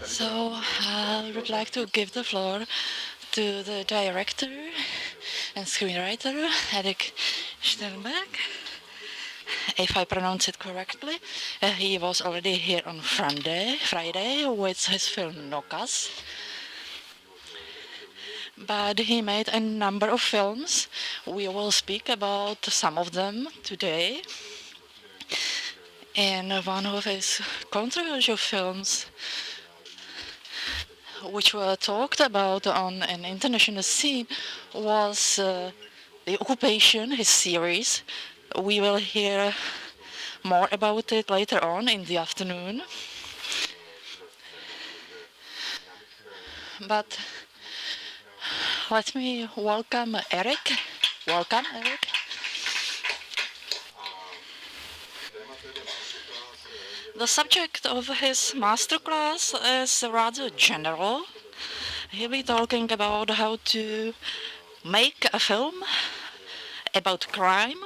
So I would like to give the floor to the director and screenwriter, Erik Skjoldbjærg. If I pronounce it correctly, he was already here on Friday with his film Nokas. But he made a number of films. We will speak about some of them today. And one of his controversial films, which were talked about on an international scene, was the Occupation, his series. We will hear more about it later on in the afternoon. But let me welcome Erik. Welcome, Erik. The subject of his masterclass is rather general. He'll be talking about how to make a film about crime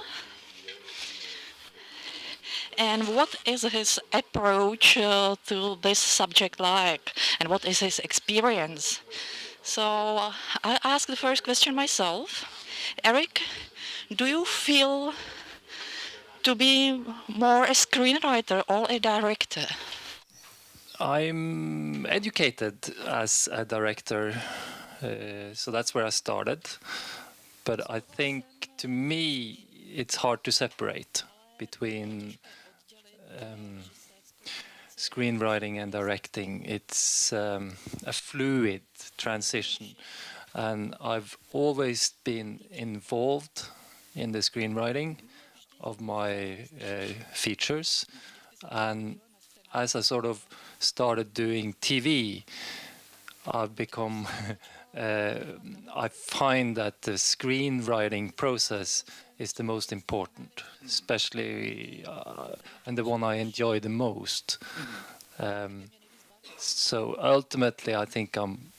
and what is his approach to this subject like, and what is his experience. So I ask the first question myself. Erik, do you feel to be more a screenwriter or a director? I'm educated as a director, so that's where I started. But I think to me it's hard to separate between screenwriting and directing. It's a fluid transition, and I've always been involved in the screenwriting of my features, and as I sort of started doing TV, I've become I find that the screenwriting process is the most important, especially and the one I enjoy the most. So ultimately, I think I'm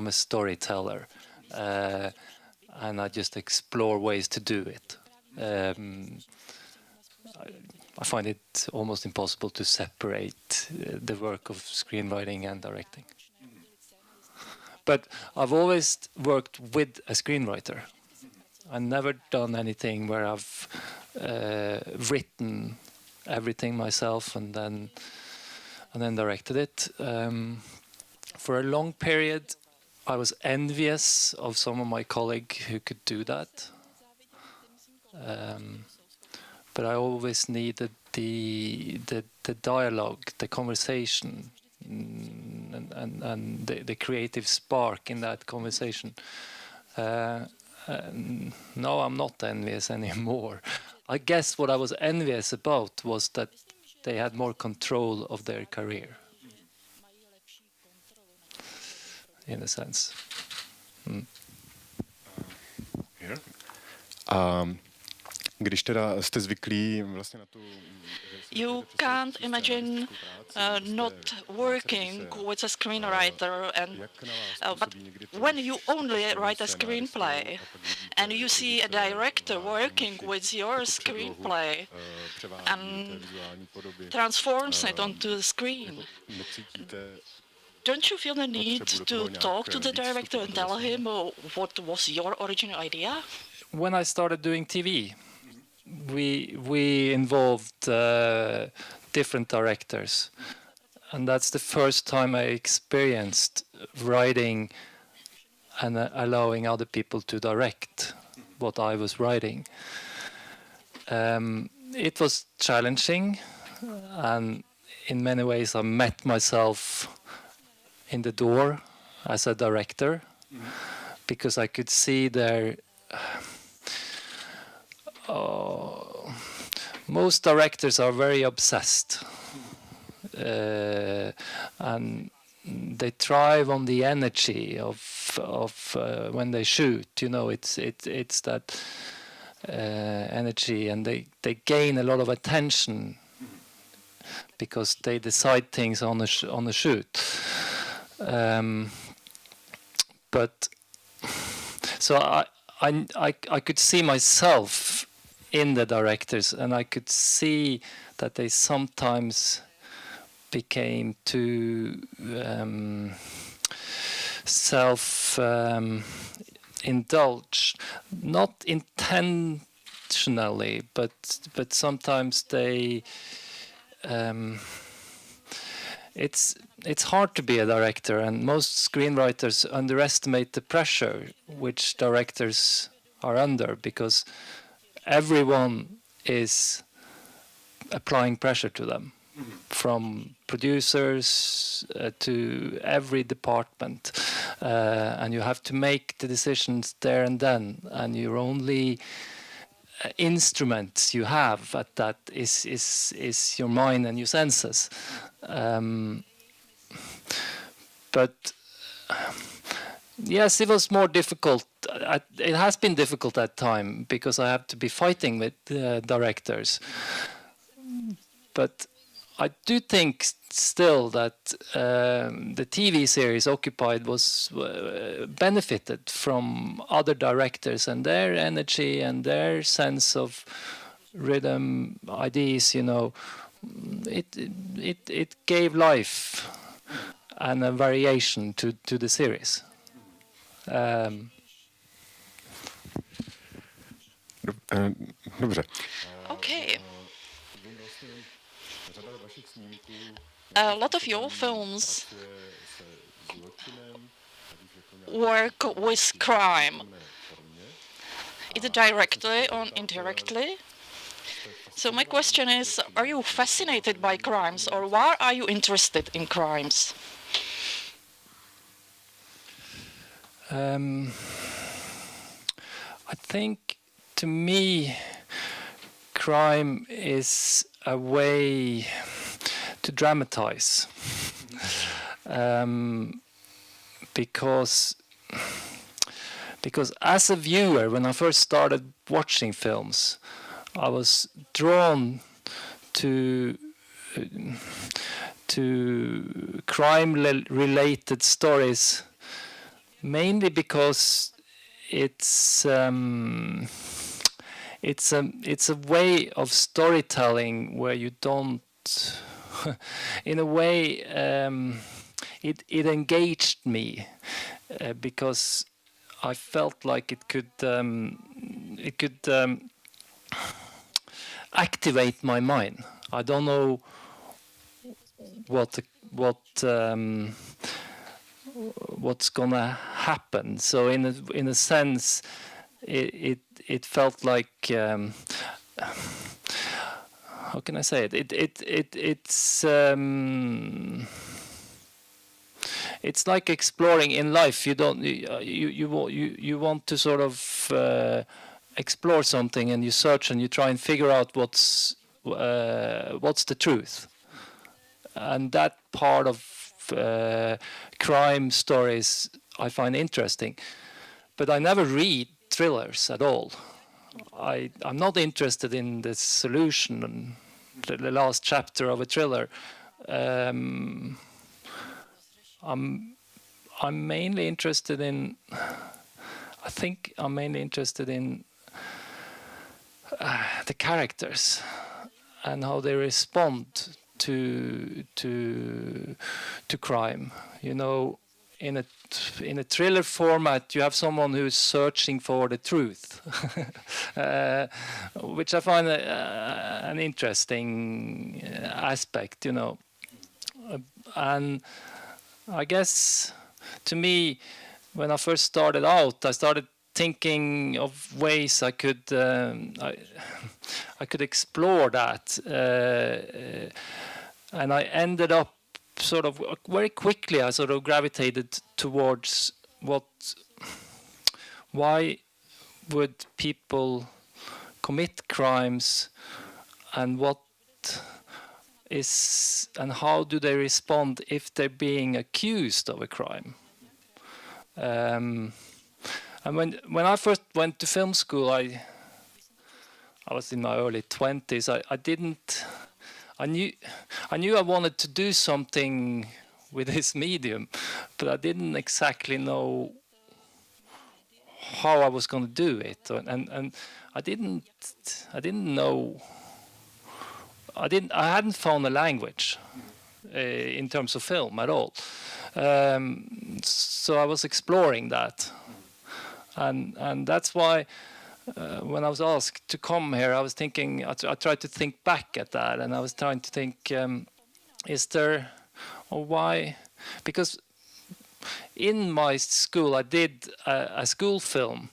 a storyteller, and I just explore ways to do it. I find it almost impossible to separate the work of screenwriting and directing. But I've always worked with a screenwriter. I've never done anything where I've written everything myself and then directed it. For a long period, I was envious of some of my colleagues who could do that. But I always needed the dialogue, the conversation, and the creative spark in that conversation. No, I'm not envious anymore. I guess what I was envious about was that they had more control of their career, in a sense. Here? Když teda jste zvyklí vlastně na tu... You can't imagine not working with a screenwriter, and but when you only write a screenplay and you see a director working with your screenplay and transforms it onto the screen, don't you feel the need to talk to the director and tell him what was your original idea? When I started doing TV, we involved different directors, and that's the first time I experienced writing and allowing other people to direct what I was writing. It was challenging, and in many ways I met myself in the door as a director, because I could see there most directors are very obsessed, and they thrive on the energy of when they shoot. You know, it's that energy, and they gain a lot of attention because they decide things on the shoot. But so I could see myself in the directors, and I could see that they sometimes became too self-indulged, not intentionally, but sometimes they. It's hard to be a director, and most screenwriters underestimate the pressure which directors are under, because everyone is applying pressure to them, from producers to every department, and you have to make the decisions there and then, and your only instruments you have at that is your mind and your senses. But yes, it was more difficult. It has been difficult at time because I have to be fighting with directors. But I do think still that the TV series Occupied was benefited from other directors and their energy and their sense of rhythm, ideas. You know, it gave life and a variation to the series. Dobře. Okay. A lot of your films work with crime, either directly or indirectly. So my question is, are you fascinated by crimes, or why are you interested in crimes? I think, to me, crime is a way to dramatize, because as a viewer, when I first started watching films, I was drawn to crime-related stories, mainly because it's a way of storytelling where you don't. In a way, it engaged me because I felt like it could activate my mind. I don't know what's gonna happen. So in a sense, it felt like. How can I say it? It's like exploring in life. You want to sort of explore something, and you search and you try and figure out what's the truth, and that part of crime stories I find interesting. But I never read thrillers at all. I'm not interested in the solution and the last chapter of a thriller. I'm mainly interested in. I think I'm mainly interested in the characters and how they respond to crime. You know, in a thriller format, you have someone who's searching for the truth, which I find an interesting aspect, you know. And I guess, to me, when I first started out, I started thinking of ways I could explore that, and I ended up sort of very quickly. I sort of gravitated towards why would people commit crimes, and how do they respond if they're being accused of a crime. And when I first went to film school, I was in my early 20s. I knew I wanted to do something with this medium, but I didn't exactly know how I was going to do it, and I hadn't found a language. in terms of film at all. So I was exploring that, and that's why when I was asked to come here, I was thinking. I tried to think back at that, and I was trying to think: is there, or why? Because in my school, I did a school film,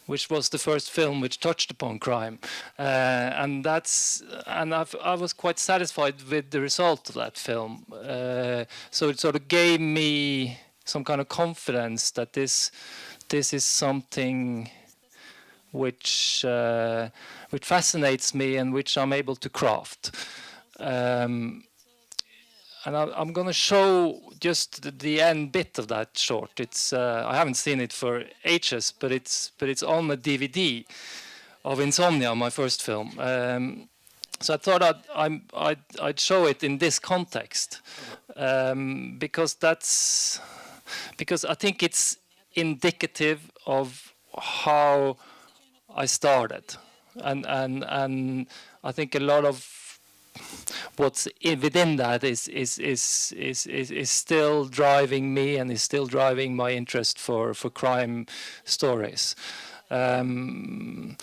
which was the first film which touched upon crime, and I was quite satisfied with the result of that film. So it sort of gave me some kind of confidence that this is something which fascinates me and which I'm able to craft. And I'm going to show just the end bit of that short. It's I haven't seen it for ages, but it's on a DVD of Insomnia, my first film. So I thought I'd show it in this context, because I think it's indicative of how I started, and I think a lot of what's within that is still driving me and is still driving my interest for crime stories. I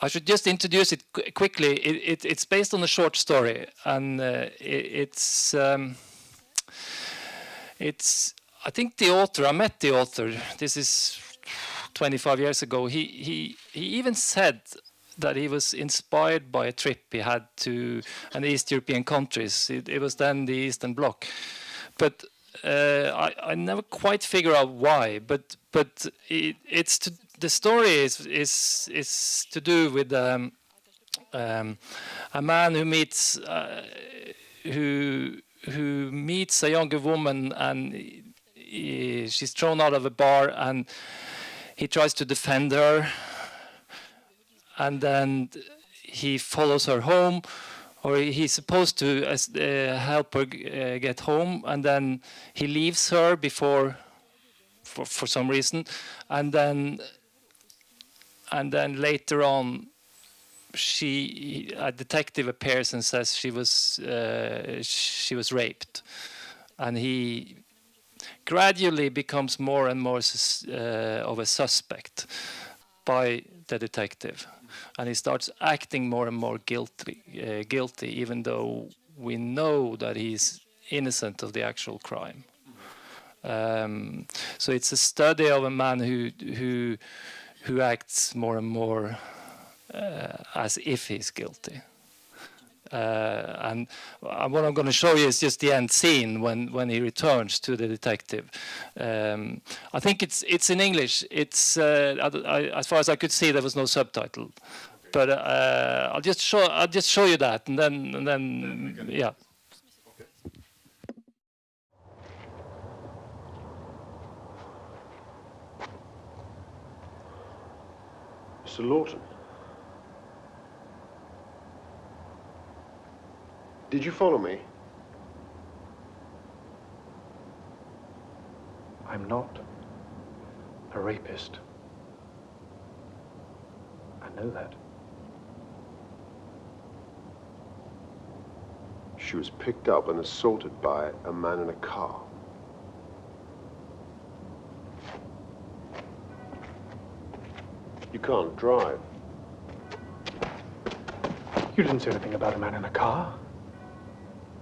should just introduce it quickly. It's based on a short story, and it's I think the author. I met the author. This is 25 years ago. He even said that he was inspired by a trip he had to an East European countries. It was then the Eastern Bloc, but I never quite figure out why. But the story is to do with a man who meets who meets a younger woman, and she's thrown out of a bar, and he tries to defend her. And then he follows her home, or he's supposed to help her get home, and then he leaves her before, for some reason, and then later on, a detective appears and says she was raped, and he gradually becomes more and more of a suspect by the detective. And he starts acting more and more guilty, even though we know that he's innocent of the actual crime. So it's a study of a man who acts more and more as if he's guilty. And what I'm going to show you is just the end scene when he returns to the detective. I think it's in English. It's as far as I could see, there was no subtitle, but I'll just show you that, and then yeah. Mr. Lawton. Did you follow me? I'm not a rapist. I know that. She was picked up and assaulted by a man in a car. You can't drive. You didn't say anything about a man in a car.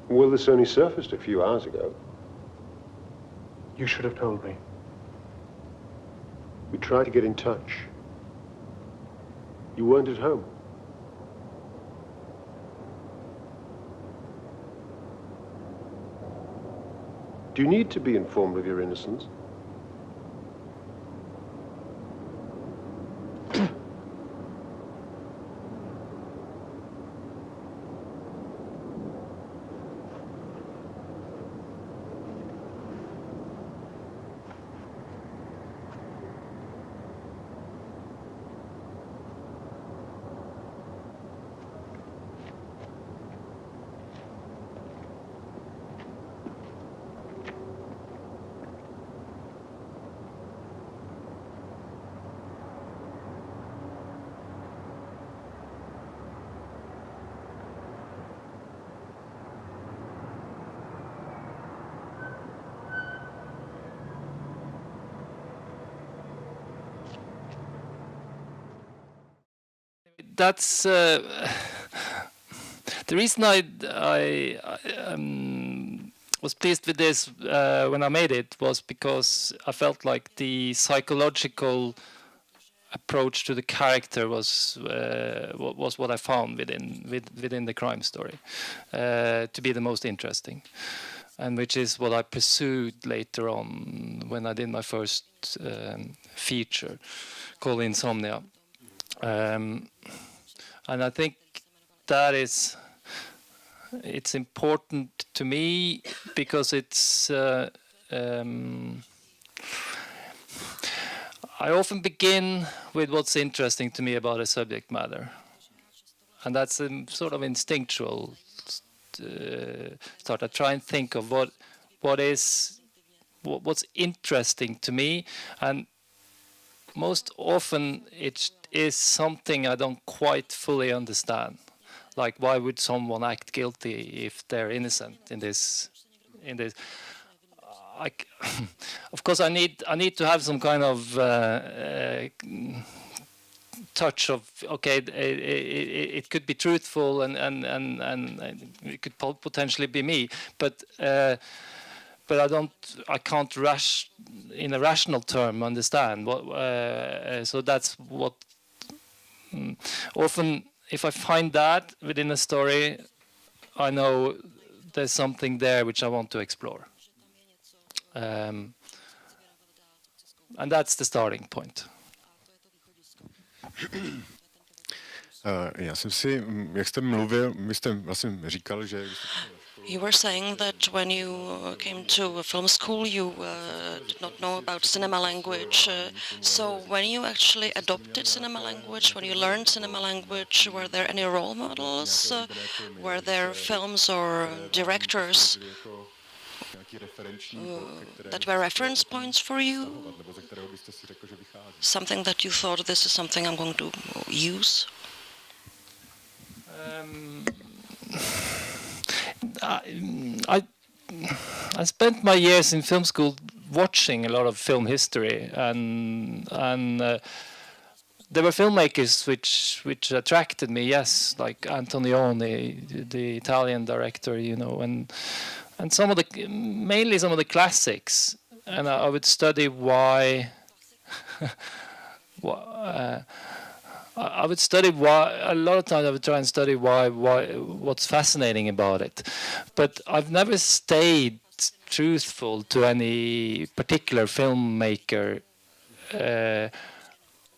Well, this only surfaced a few hours ago. You should have told me. We tried to get in touch. You weren't at home. Do you need to be informed of your innocence? that's the reason I was pleased with this when I made it was because I felt like the psychological approach to the character was what I found within the crime story to be the most interesting, and which is what I pursued later on when I did my first feature called Insomnia, and I think that it's important to me because it's. I often begin with what's interesting to me about a subject matter, and that's a sort of instinctual start. I try and think of what's interesting to me, and most often it is something I don't quite fully understand. Like, why would someone act guilty if they're innocent in this? Of course, I need to have some kind of touch of it could be truthful and it could potentially be me, but I can't in a rational term understand what. So that's what often. If I find that within a story, I know there's something there which I want to explore. And that's the starting point. Já jsem si, jak jste mluvil, vy jste vlastně říkal, že... You were saying that when you came to film school, you did not know about cinema language. So when you actually adopted cinema language, when you learned cinema language, were there any role models? Were there films or directors that were reference points for you? Something that you thought, this is something I'm going to use? I spent my years in film school watching a lot of film history, and there were filmmakers which attracted me. Yes, like Antonioni, the Italian director, you know, and mainly some of the classics. And I would study why. I would study why. A lot of times I would try and study why what's fascinating about it, but I've never stayed truthful to any particular filmmaker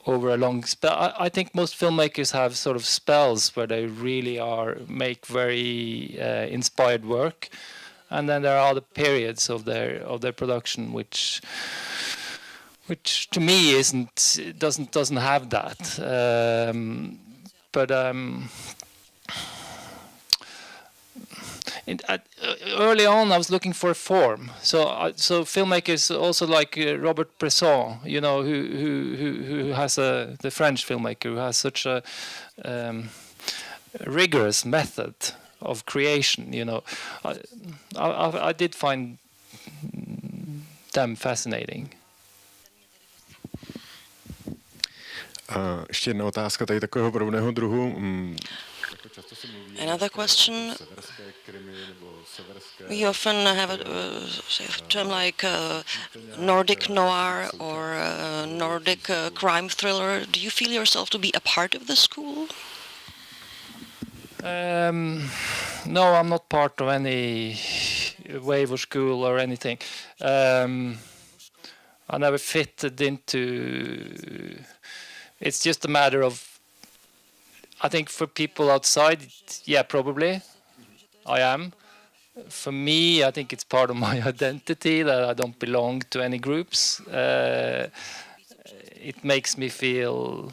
over a long spell. I think most filmmakers have sort of spells where they really make very inspired work, and then there are other periods of their production which to me doesn't have that. Early on, I was looking for a form. So filmmakers also like Robert Bresson, you know, who has the French filmmaker who has such a rigorous method of creation. You know, I did find them fascinating. Ještě jedna otázka tady takového podobného druhu. Another question. We often have a term like Nordic noir or Nordic crime thriller. Do you feel yourself to be a part of the school? No, I'm not part of any wave or school or anything. I never fitted into. It's just a matter of, I think for people outside, yeah, probably, I am. For me, I think it's part of my identity that I don't belong to any groups. It makes me feel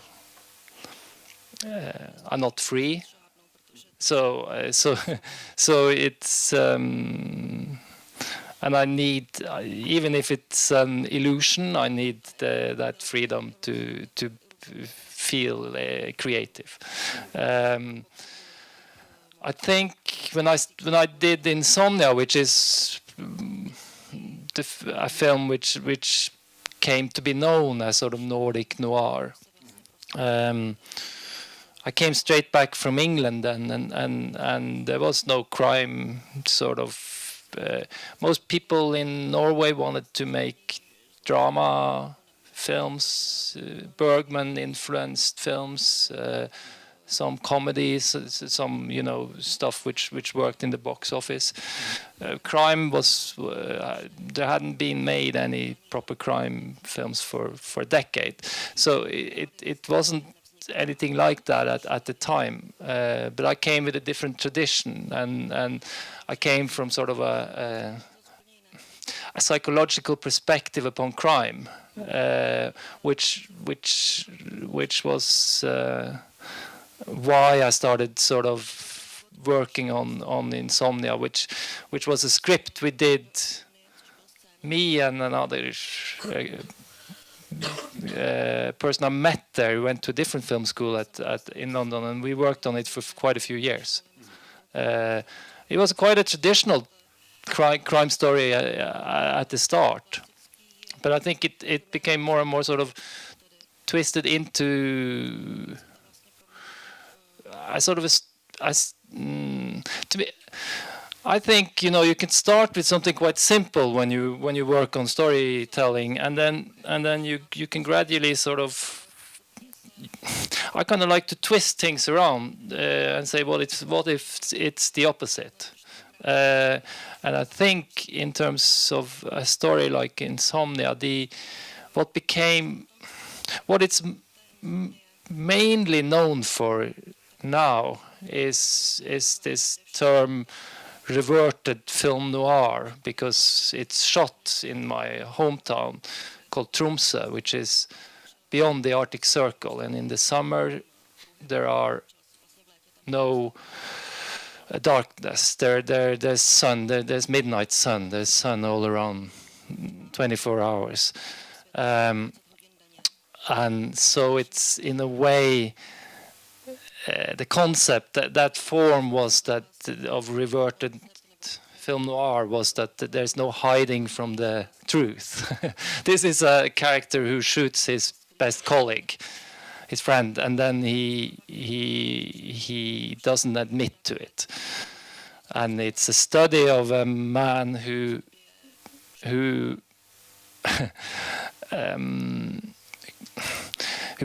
I'm not free. So it's, and I need, even if it's an illusion, I need that freedom to feel creative. I think when I did Insomnia, which is a film which came to be known as sort of Nordic noir, I came straight back from England, and there was no crime sort of. Most people in Norway wanted to make drama films, Bergman-influenced films, some comedies, some stuff which worked in the box office. Crime was there hadn't been made any proper crime films for a decade, so it wasn't anything like that at the time. But I came with a different tradition, and I came from sort of a psychological perspective upon crime, which was why I started sort of working on Insomnia, which was a script we did, me and another person I met there. We went to a different film school in London, and we worked on it for quite a few years. It was quite a traditional crime story at the start, but I think it became more and more sort of twisted into to me. I think you can start with something quite simple when you work on storytelling, and then you can gradually sort of. I kind of like to twist things around and say, well, what if it's the opposite? And I think in terms of a story like Insomnia, what it's mainly known for now is this term reverted film noir, because it's shot in my hometown called Tromsø, which is beyond the Arctic Circle, and in the summer there are no darkness. There's sun. There's midnight sun. There's sun all around, 24 hours, and so it's in a way the concept that form was that of reverted film noir was that there's no hiding from the truth. This is a character who shoots his best colleague, his friend, and then he doesn't admit to it. And it's a study of a man who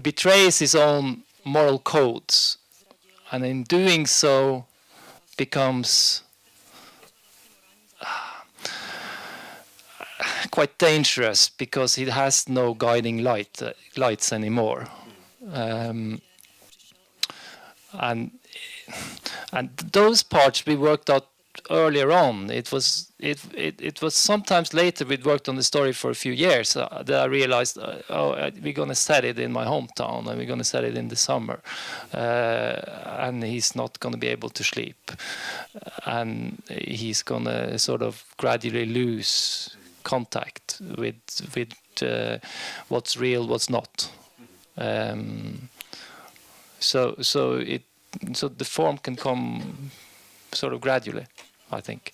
betrays his own moral codes, and in doing so becomes quite dangerous, because he has no guiding lights anymore, and those parts we worked out earlier on. It was sometimes later we'd worked on the story for a few years that I realized, we're going to set it in my hometown, and we're going to set it in the summer, and he's not going to be able to sleep, and he's going to sort of gradually lose contact with what's real, what's not. So the form can come sort of gradually, I think.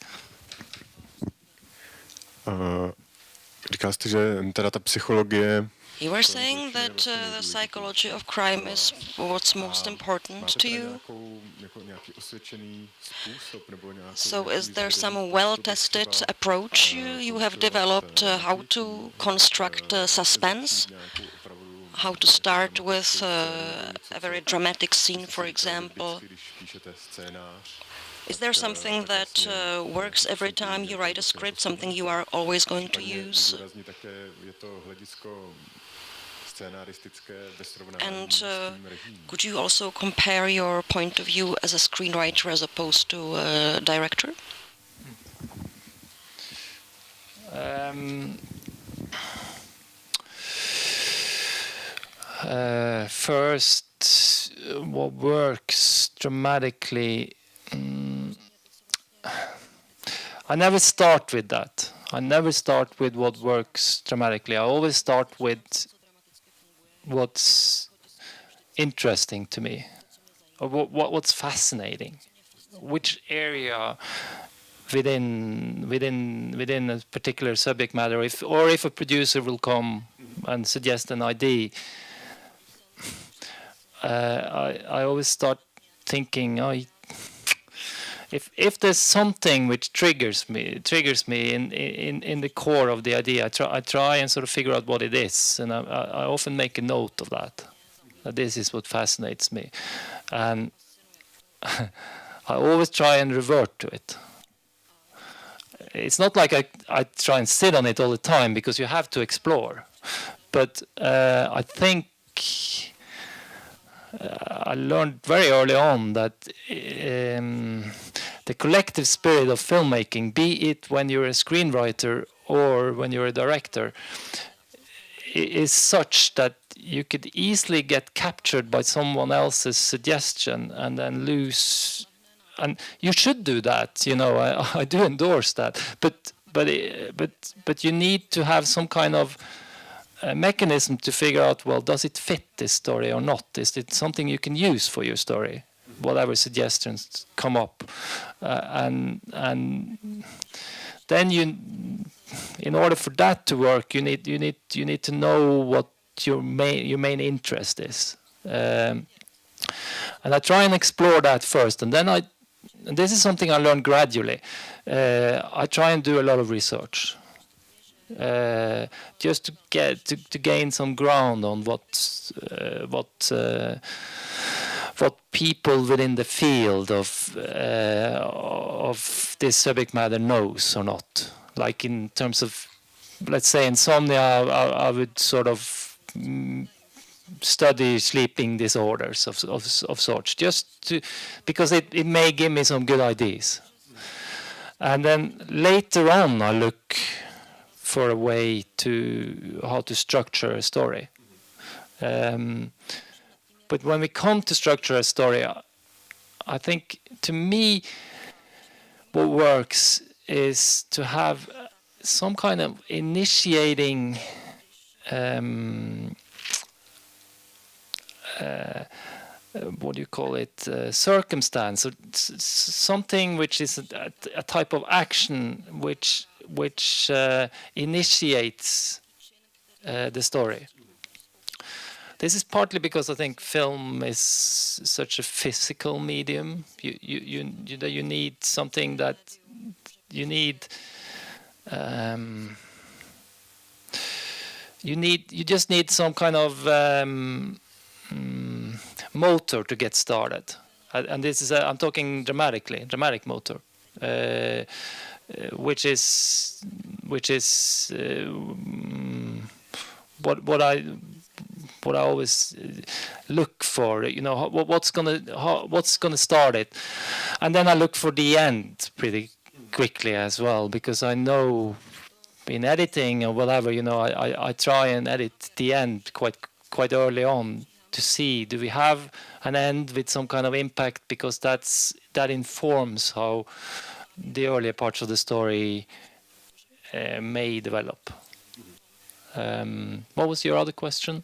Říkal jste, že teda ta psychologie. You were saying that the psychology of crime is what's most important to you. So is there some well-tested approach you have developed how to construct suspense? How to start with a very dramatic scene, for example? Is there something that works every time you write a script, something you are always going to use? And could you also compare your point of view as a screenwriter as opposed to a director? First, what works dramatically, I never start with that. I never start with what works dramatically. I always start with what's interesting to me, or what's fascinating, which area within a particular subject matter, or if a producer will come and suggest an idea, I always start thinking, if there's something which triggers me in the core of the idea, I try and sort of figure out what it is, and I often make a note of that this is what fascinates me, and I always try and revert to it. It's not like I try and sit on it all the time, because you have to explore, but I think I learned very early on that the collective spirit of filmmaking, be it when you're a screenwriter or when you're a director, is such that you could easily get captured by someone else's suggestion and then lose. And you should do that, you know. I do endorse that, but you need to have some kind of a mechanism to figure out, well, does it fit this story or not? Is it something you can use for your story? Whatever suggestions come up, and then in order for that to work, you need to know what your main interest is, and I try and explore that first, and then and this is something I learned gradually. I try and do a lot of research. Just to gain some ground on what people within the field of this subject matter knows or not. Like in terms of, let's say, insomnia, I would sort of study sleeping disorders of sorts, because it may give me some good ideas. And then later on, I look for a way to how to structure a story. But when we come to structure a story, I think, to me, what works is to have some kind of initiating what do you call it, circumstance, or something which is a type of action which initiates the story. This is partly because I think film is such a physical medium. You need something that you just need some kind of motor to get started, and this is I'm talking dramatic motor, which is what I always look for, you know, what's gonna start it, and then I look for the end pretty quickly as well, because I know in editing or whatever, you know, I try and edit the end quite early on to see, do we have an end with some kind of impact, because that informs how the earlier parts of the story may develop. What was your other question?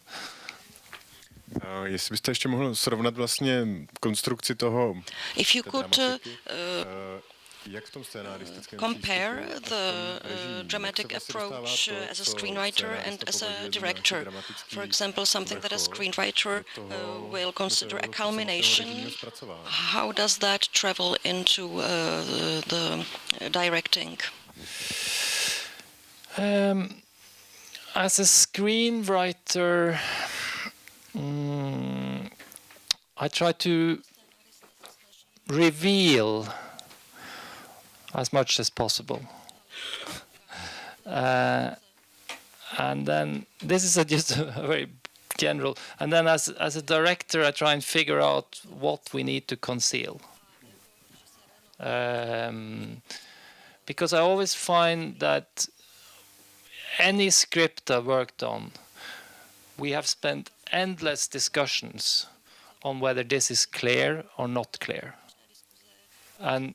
Jestli byste ještě mohl srovnat vlastně konstrukci toho. If you could compare the dramatic approach as a screenwriter and as a director. For example, something that a screenwriter will consider a culmination. How does that travel into the directing? As a screenwriter, I try to reveal as much as possible, and then this is just a very general. And then as a director, I try and figure out what we need to conceal, because I always find that any script I've worked on, we have spent endless discussions on whether this is clear or not clear, and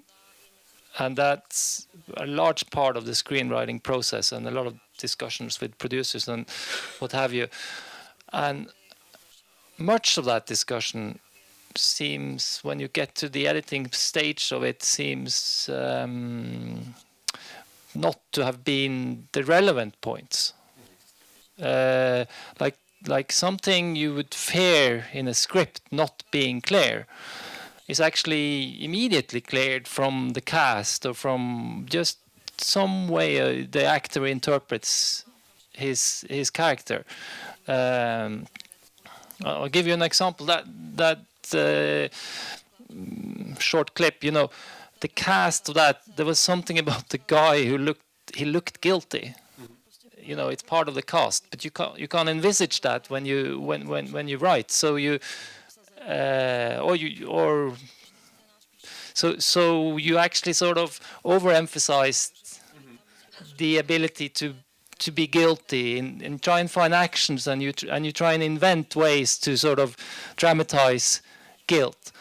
that's a large part of the screenwriting process, and a lot of discussions with producers and what have you. And much of that discussion seems, when you get to the editing stage of it, seems not to have been the relevant points. Like like something you would fear in a script not being clear is actually immediately cleared from the cast or from just some way the actor interprets his character. I'll give you an example. That short clip, you know, the cast of that, there was something about the guy who looked guilty. You know, it's part of the cast, but you can't envisage that when you write. So so you actually sort of overemphasized the ability to be guilty and try and find actions, and you try and invent ways to sort of dramatize guilt,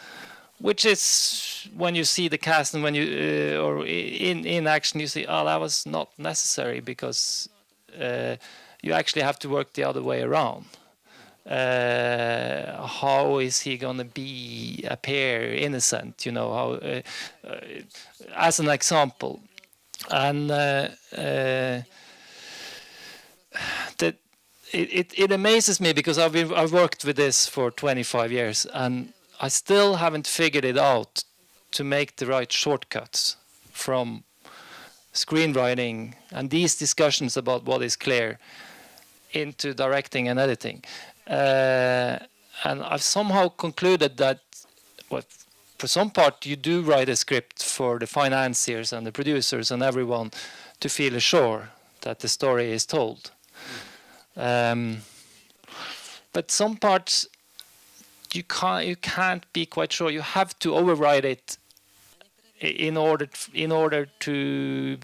which is when you see the cast and when you or in action you see, oh, that was not necessary, because you actually have to work the other way around. How is he going to appear innocent? You know, how as an example, and that it amazes me, because I've worked with this for 25 years and I still haven't figured it out to make the right shortcuts from screenwriting and these discussions about what is clear into directing and editing. And I've somehow concluded that, well, for some part you do write a script for the financiers and the producers and everyone to feel assured that the story is told. But some parts you can't be quite sure. You have to override it in order to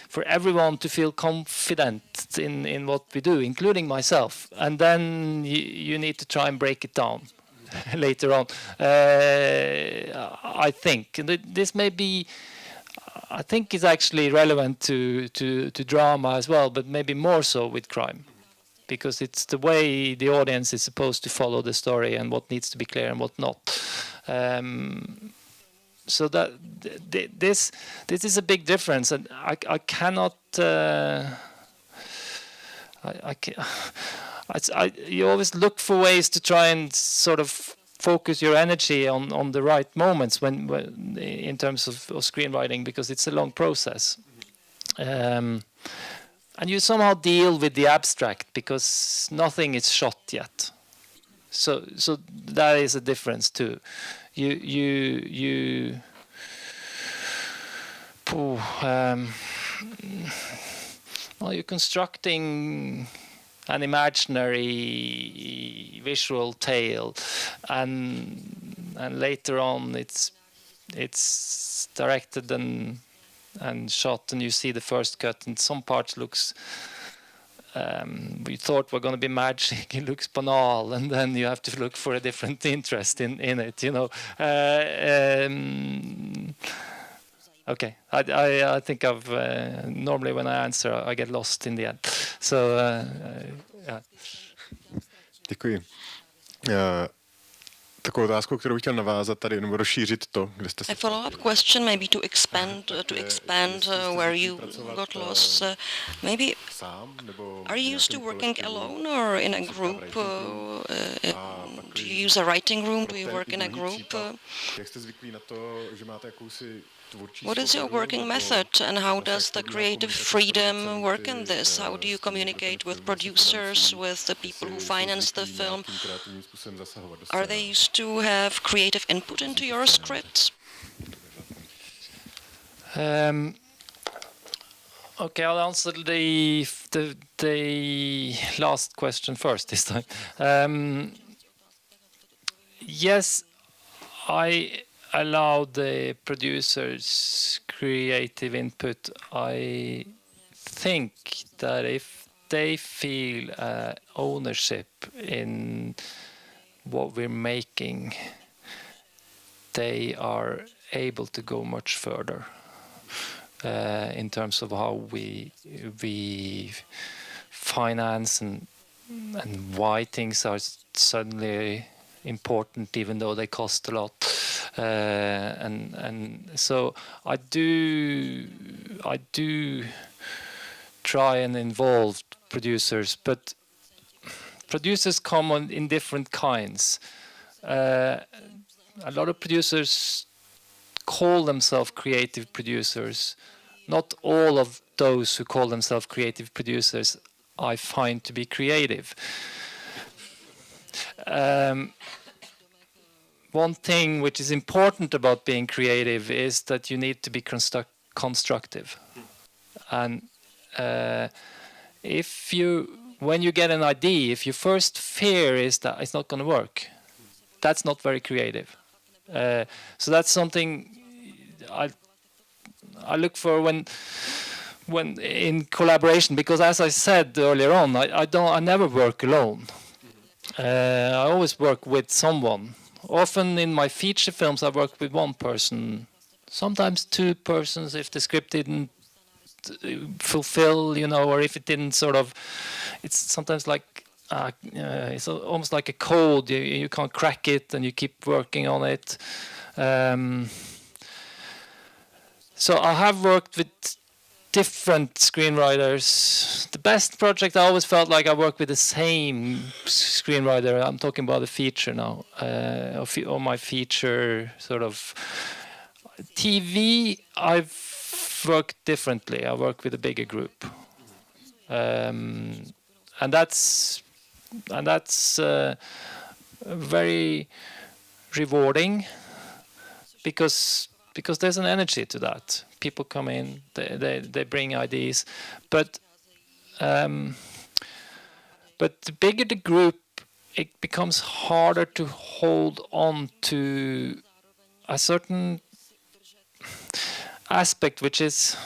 for everyone to feel confident in what we do, including myself. And then you need to try and break it down later on. I think, and this may be, I think it's actually relevant to drama as well, but maybe more so with crime, because it's the way the audience is supposed to follow the story and what needs to be clear and what not. So that this is a big difference, and I cannot. You always look for ways to try and sort of focus your energy on the right moments when in terms of screenwriting, because it's a long process. And you somehow deal with the abstract because nothing is shot yet. So that is a difference too. Well, you're constructing an imaginary visual tale, and later on it's directed and shot, and you see the first cut, and some parts looks we thought were going to be magic, it looks banal, and then you have to look for a different interest in it, you know. Okay, I think I've normally when I answer I get lost in the end. So yeah. Děkuji. Takovou otázku, kterou bych chtěl navázat tady, nebo rozšířit to, kde jste se... A follow-up question, maybe to expand where you got lost. Maybe are you used to working alone or in a group? Do you use a writing room? Do you work in a group? Jak jste zvyklí na to, že máte jakousi... What is your working method, and how does the creative freedom work in this? How do you communicate with producers, with the people who finance the film? Are they used to have creative input into your scripts? Okay, I'll answer the last question first this time. Yes, I allow the producers creative input. I think that if they feel ownership in what we're making, they are able to go much further in terms of how we finance and why things are suddenly important, even though they cost a lot. And so I do try and involve producers, but producers come in different kinds. A lot of producers call themselves creative producers. Not all of those who call themselves creative producers I find to be creative. One thing which is important about being creative is that you need to be constructive. And when you get an idea, if your first fear is that it's not going to work, that's not very creative. So that's something I look for when in collaboration, because as I said earlier on, I never work alone. I always work with someone. Often in my feature films, I work with one person, sometimes two persons if the script didn't fulfill, or if it didn't sort of. It's sometimes like it's almost like a code. You can't crack it, and you keep working on it. So I have worked with different screenwriters. The best project, I always felt like I worked with the same screenwriter. I'm talking about a feature now, or my feature sort of. TV, I've worked differently. I work with a bigger group, and that's very rewarding because there's an energy to that. People come in, they bring ideas, but the bigger the group, it becomes harder to hold on to a certain aspect, which is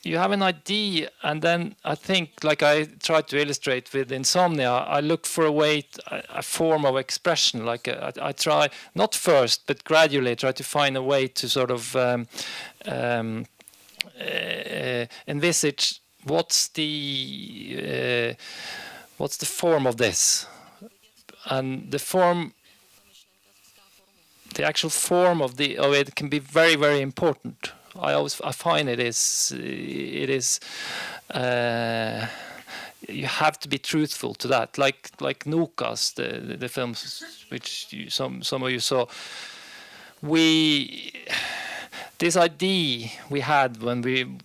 you have an idea, and then I think, like I tried to illustrate with Insomnia, I look for a form of expression. Like I try, not first, but gradually try to find a way to sort of envisage what's the form of this, and the actual form of it can be very, very important. I find it is you have to be truthful to that. Like Nokas, the films which some of you saw. This idea we had when we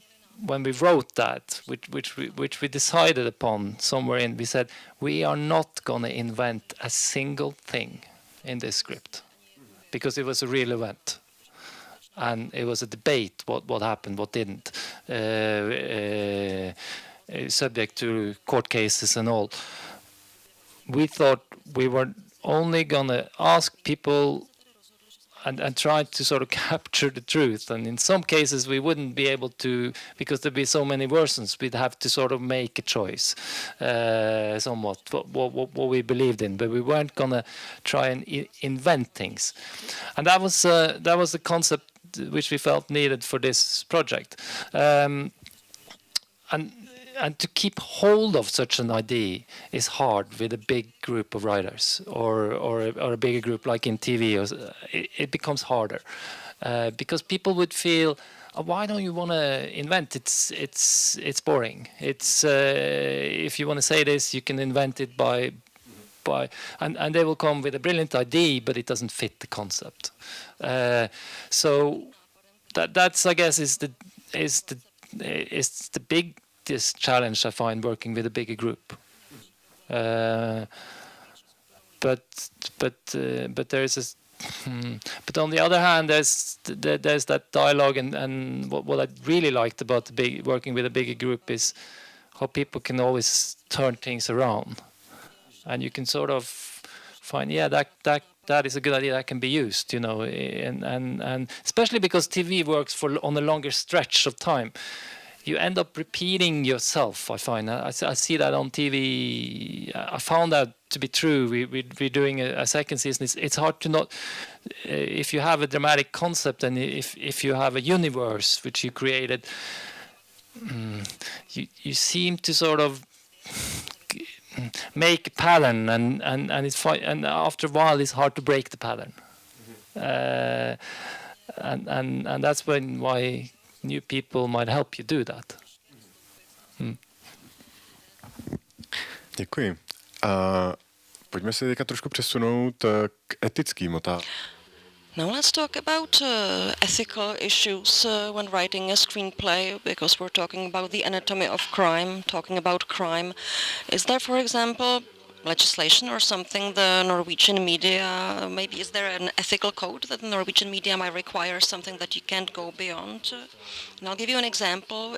wrote that, which we decided upon somewhere in, we said we are not going to invent a single thing in this script, because it was a real event. And it was a debate, what happened, what didn't, subject to court cases and all. We thought we were only going to ask people and try to sort of capture the truth. And in some cases we wouldn't be able to, because there'd be so many versions, we'd have to sort of make a choice, somewhat, what we believed in. But we weren't going to try and invent things. And that was the concept which we felt needed for this project, and to keep hold of such an idea is hard with a big group of writers, or a bigger group like in TV. It becomes harder because people would feel, why don't you want to invent? It's boring. It's if you want to say this, you can invent it by and they will come with a brilliant idea, but it doesn't fit the concept. So that's, I guess, is the biggest challenge I find working with a bigger group. But there's but on the other hand, there's that dialogue, and what I really liked about working with a bigger group is how people can always turn things around. And you can sort of find, that is a good idea that can be used, and especially because TV works on a longer stretch of time. You end up repeating yourself, I find. I see that on TV. I found that to be true. We're doing a second season. It's hard to not, if you have a dramatic concept and if you have a universe which you created, you seem to sort of make a pattern, and after a while it's hard to break the pattern. And that's why new people might help you do that. Děkuji. Pojďme se teďka trošku přesunout k etickým otázkám. Now let's talk about ethical issues when writing a screenplay, because we're talking about the anatomy of crime, talking about crime. Is there, for example, legislation or something the Norwegian media, maybe is there an ethical code that the Norwegian media might require, something that you can't go beyond? And I'll give you an example.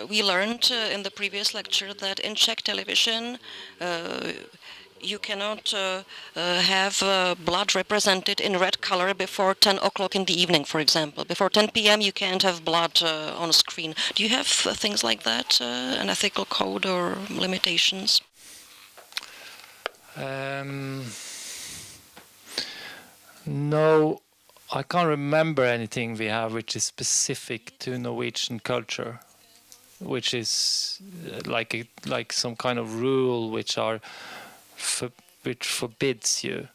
We learned in the previous lecture that in Czech television, you cannot have blood represented in red color before 10 o'clock in the evening, for example. Before 10 p.m. you can't have blood on screen. Do you have things like that, an ethical code or limitations? No, I can't remember anything we have which is specific to Norwegian culture, which is like some kind of rule which forbids you.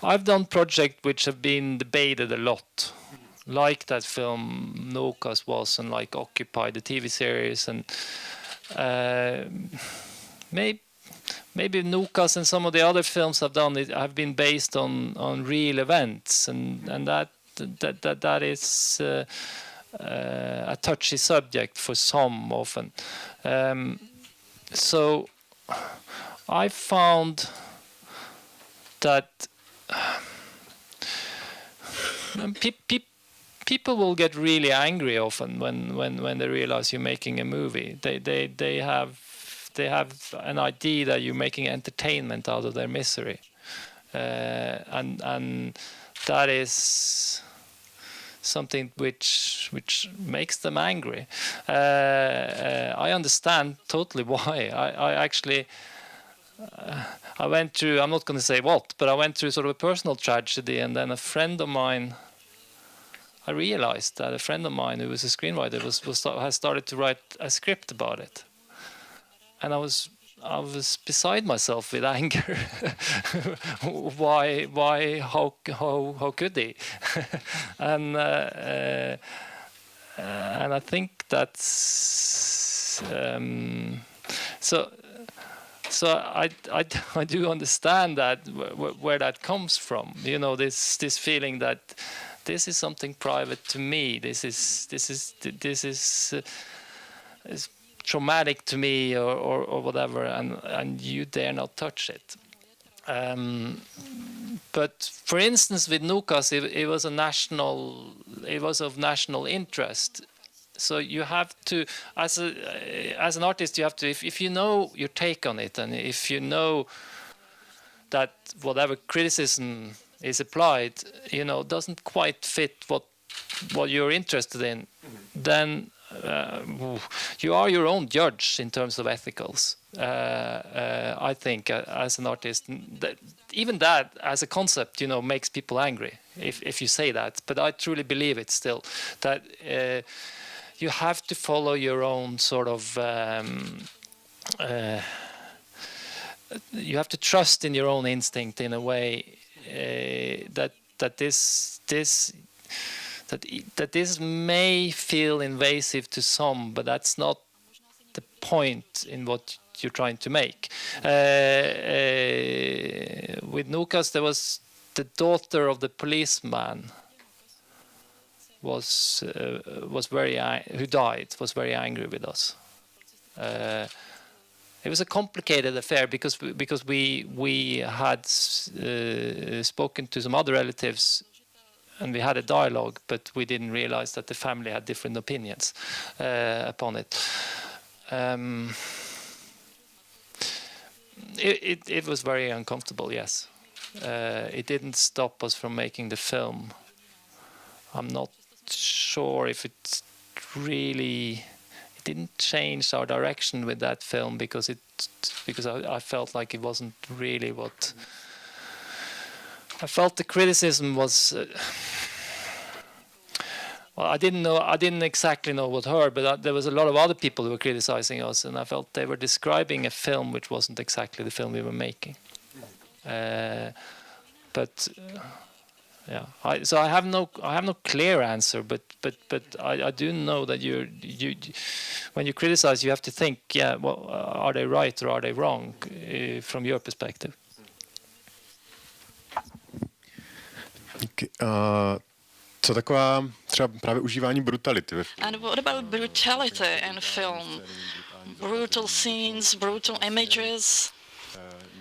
I've done projects which have been debated a lot, like that film Nokas was, and like Occupy, the TV series, and maybe Nokas and some of the other films I've done have been based on real events, and that is a touchy subject for some often. So I found that people will get really angry often when they realize you're making a movie. They have an idea that you're making entertainment out of their misery, and that is something which makes them angry. I understand totally why. I actually I went through, I'm not going to say what, but I went through sort of a personal tragedy, and then I realized that a friend of mine who was a screenwriter has started to write a script about it, and I was beside myself with anger. Why? How could he? And I think that's so I do understand that where that comes from. You know, this feeling that this is something private to me. This is traumatic to me, or whatever, and you dare not touch it. But for instance, with Nokas, it was of national interest. So you have to, as an artist, you have to, if you know your take on it, and if you know that whatever criticism is applied, you know, doesn't quite fit what you're interested in, then you are your own judge in terms of ethicals. I think as an artist, even that as a concept, you know, makes people angry if you say that. But I truly believe it still, that you have to follow your own sort of. You have to trust in your own instinct in a way that this may feel invasive to some, but that's not the point in what you're trying to make. With Nokas, there was the daughter of the policeman who died, was very angry with us. It was a complicated affair because we had spoken to some other relatives, and we had a dialogue, but we didn't realize that the family had different opinions upon it. It was very uncomfortable, yes. It didn't stop us from making the film. I'm not sure if it really... It didn't change our direction with that film because I felt like it wasn't really what... I felt the criticism was... well, I didn't exactly know what her, but there was a lot of other people who were criticizing us, and I felt they were describing a film which wasn't exactly the film we were making. But Yeah. So I have no clear answer, but I do know that you when you criticize, you have to think, well, are they right or are they wrong from your perspective? Okay. Co taková třeba právě užívání brutality ve filmu? And what about brutality in film? Brutal scenes, brutal images.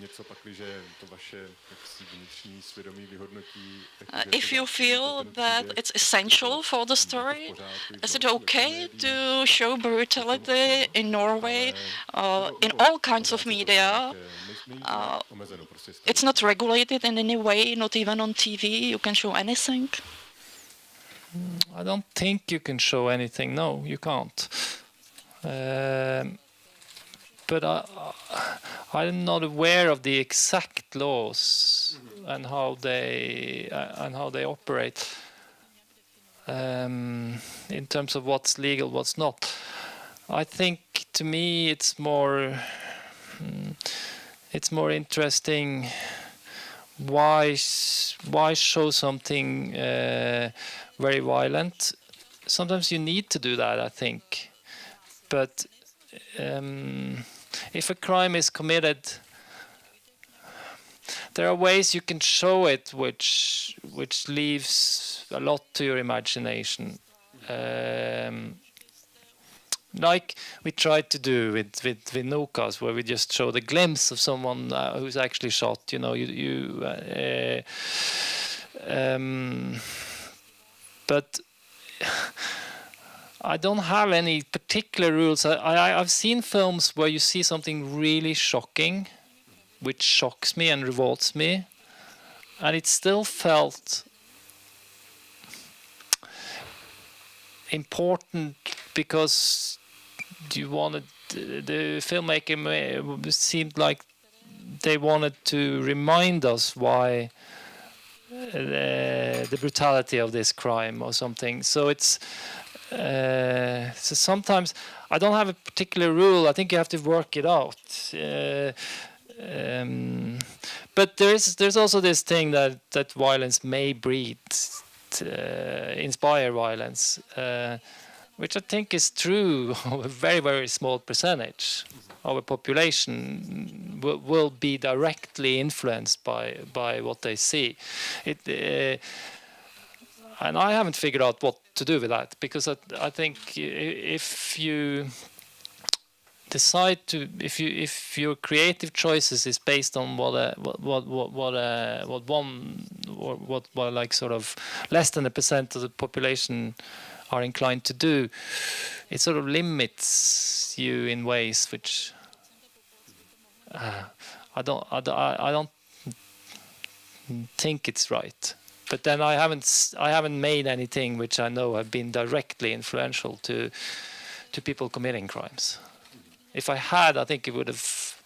Něco pakliže to vaše jaksi vnitřní svědomí vyhodnotí. If you feel that it's essential for the story, is it okay to show brutality in Norway, in all kinds of media? It's not regulated in any way, not even on TV. You can show anything. I don't think you can show anything. No, you can't. But I'm not aware of the exact laws and how they operate in terms of what's legal, what's not. I think to me it's more interesting. Why show something very violent? Sometimes you need to do that, I think, but. If a crime is committed, there are ways you can show it which leaves a lot to your imagination. Like we tried to do with Nokas, where we just show the glimpse of someone who's actually shot. You know, but I don't have any particular rules. I've seen films where you see something really shocking, which shocks me and revolts me, and it still felt important because the filmmaker seemed like they wanted to remind us why the brutality of this crime or something. So it's. So sometimes I don't have a particular rule. I think you have to work it out. But there's also this thing that violence may breed, inspire violence, which I think is true of a very, very small percentage of a population will be directly influenced by what they see. And I haven't figured out what to do with that, because I think if you decide to, if your creative choices is based on what like sort of less than 1% of the population are inclined to do, it sort of limits you in ways which I don't think it's right. But then I haven't made anything which I know have been directly influential to people committing crimes. If I had, I think it would have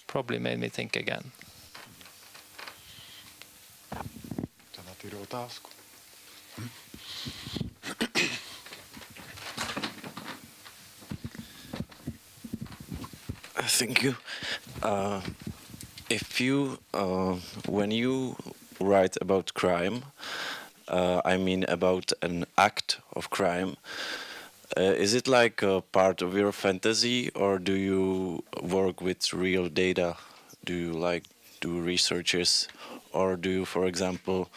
probably made me think again. Thank you. If you, when you write about crime, I mean about an act of crime, is it like a part of your fantasy, or do you work with real data? Do you like do researches, or do you, for example,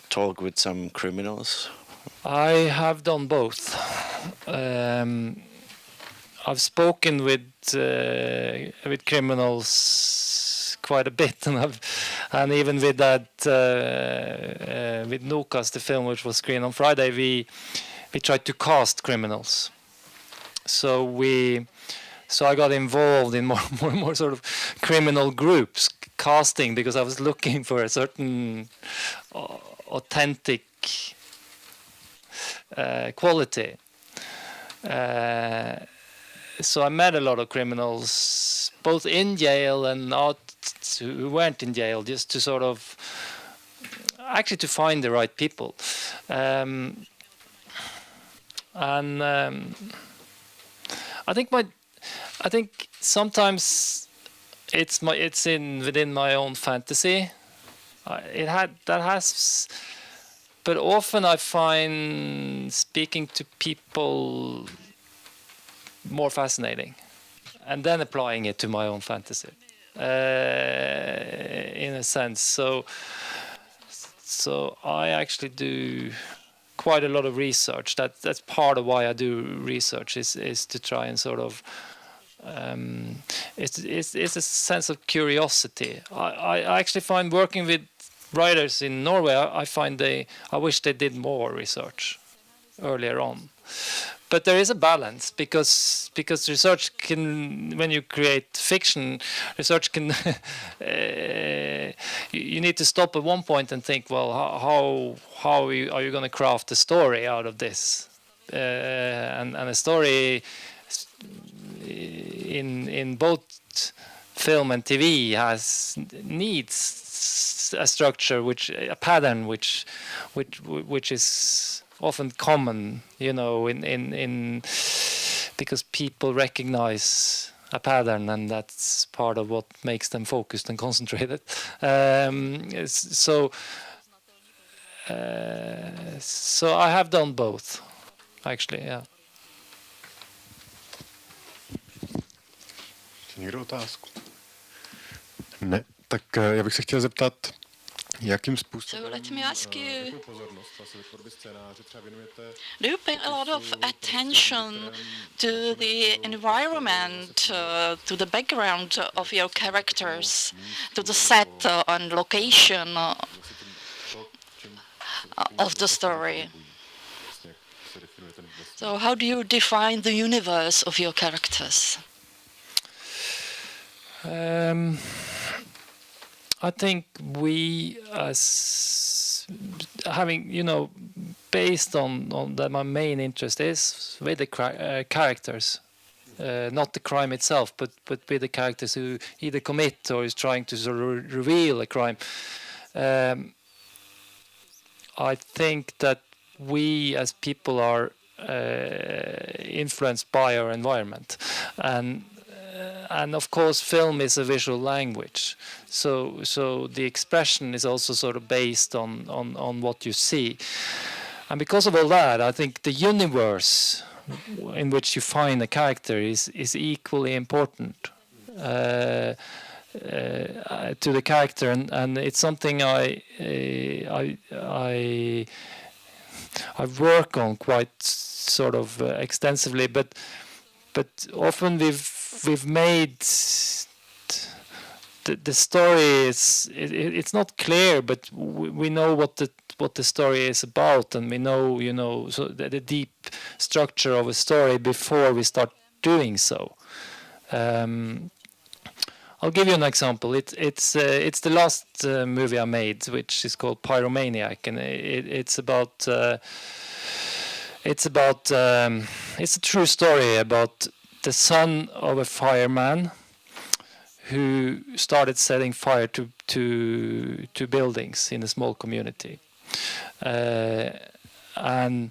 talk with some criminals? I have done both. I've spoken with criminals quite a bit, and even with that with Nokas, the film which was screened on Friday, we tried to cast criminals. So I got involved in more sort of criminal groups casting, because I was looking for a certain authentic quality. So I met a lot of criminals, both in jail and out who weren't in jail, just to sort of actually to find the right people. And I think sometimes it's within my own fantasy, But often I find speaking to people more fascinating, and then applying it to my own fantasy, in a sense. So I actually do quite a lot of research. That's part of why I do research, is to try and sort of it's a sense of curiosity. I actually find working with writers in Norway, I wish they did more research earlier on. But there is a balance, because research can, when you create fiction, research can you need to stop at one point and think, well, how are you going to craft a story out of this? And a story in both film and TV needs a structure, a pattern which is often common, in because people recognize a pattern, and that's part of what makes them focused and concentrated. So I have done both, actually. Yeah. Někdo otázku? Ne, tak já bych se chtěl zeptat, jakým způsobem, So let me ask you, jakou pozornost vlastně tvorbě scénáře třeba věnujete? do you pay a lot of attention to the environment, to the background of your characters, to the set and location of the story? So how do you define the universe of your characters? I think we, as having, based on that, my main interest is with the characters, not the crime itself, but with the characters who either commit or is trying to sort of reveal a crime. I think that we as people are influenced by our environment, and of course film is a visual language, so the expression is also sort of based on what you see, and because of all that, I think the universe in which you find a character is equally important to the character, and it's something I work on quite sort of extensively, but often we've made the story it's not clear, but we know what the story is about, and we know so the deep structure of a story before we start doing so. I'll give you an example. It's the last movie I made, which is called Pyromaniac, and it's a true story about the son of a fireman who started setting fire to buildings in a small community, and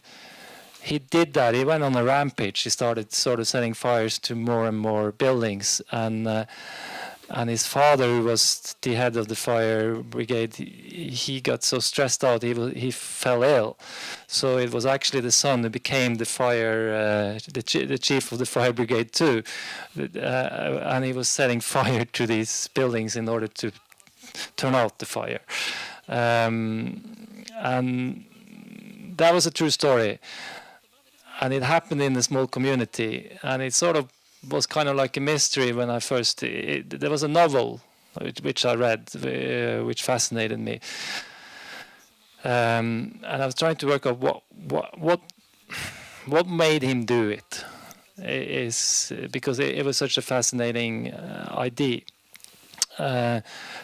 he did that. He went on a rampage. He started sort of setting fires to more and more buildings, and his father, who was the head of the fire brigade, he got so stressed out he fell ill. So it was actually the son who became the the chief of the fire brigade too, and he was setting fire to these buildings in order to turn out the fire. And that was a true story, and it happened in a small community, and it sort of was kind of like a mystery when I first. There was a novel which I read, which fascinated me, and I was trying to work out what made him do it. Is because it was such a fascinating idea.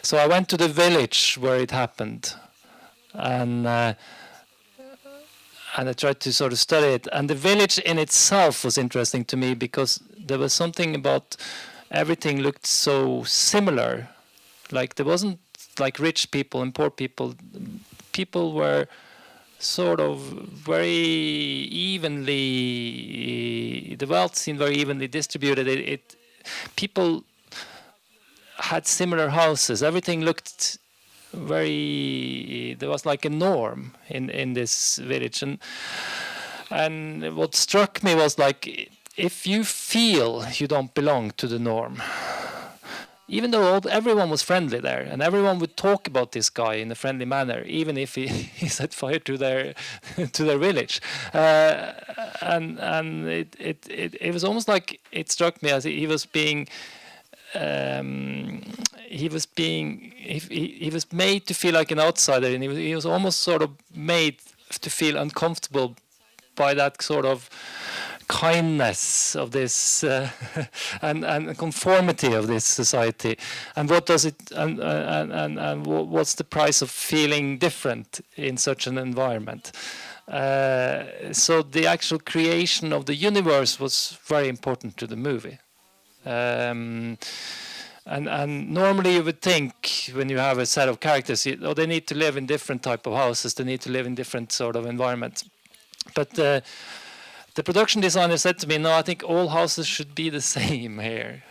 So I went to the village where it happened, and I tried to sort of study it. And the village in itself was interesting to me because there was something about everything looked so similar. Like there wasn't like rich people and poor people. People were sort of very evenly, the wealth seemed very evenly distributed. People had similar houses. Everything looked there was like a norm in this village, and what struck me was like, if you feel you don't belong to the norm, even though everyone was friendly there and everyone would talk about this guy in a friendly manner, even if he set fire to their village, and it was almost like, it struck me as he was made to feel like an outsider, and he was almost sort of made to feel uncomfortable by that sort of kindness of this and conformity of this society, and what does it and what's the price of feeling different in such an environment? So the actual creation of the universe was very important to the movie. And normally you would think, when you have a set of characters, they need to live in different type of houses, they need to live in different sort of environments, but the production designer said to me, no, I think all houses should be the same here,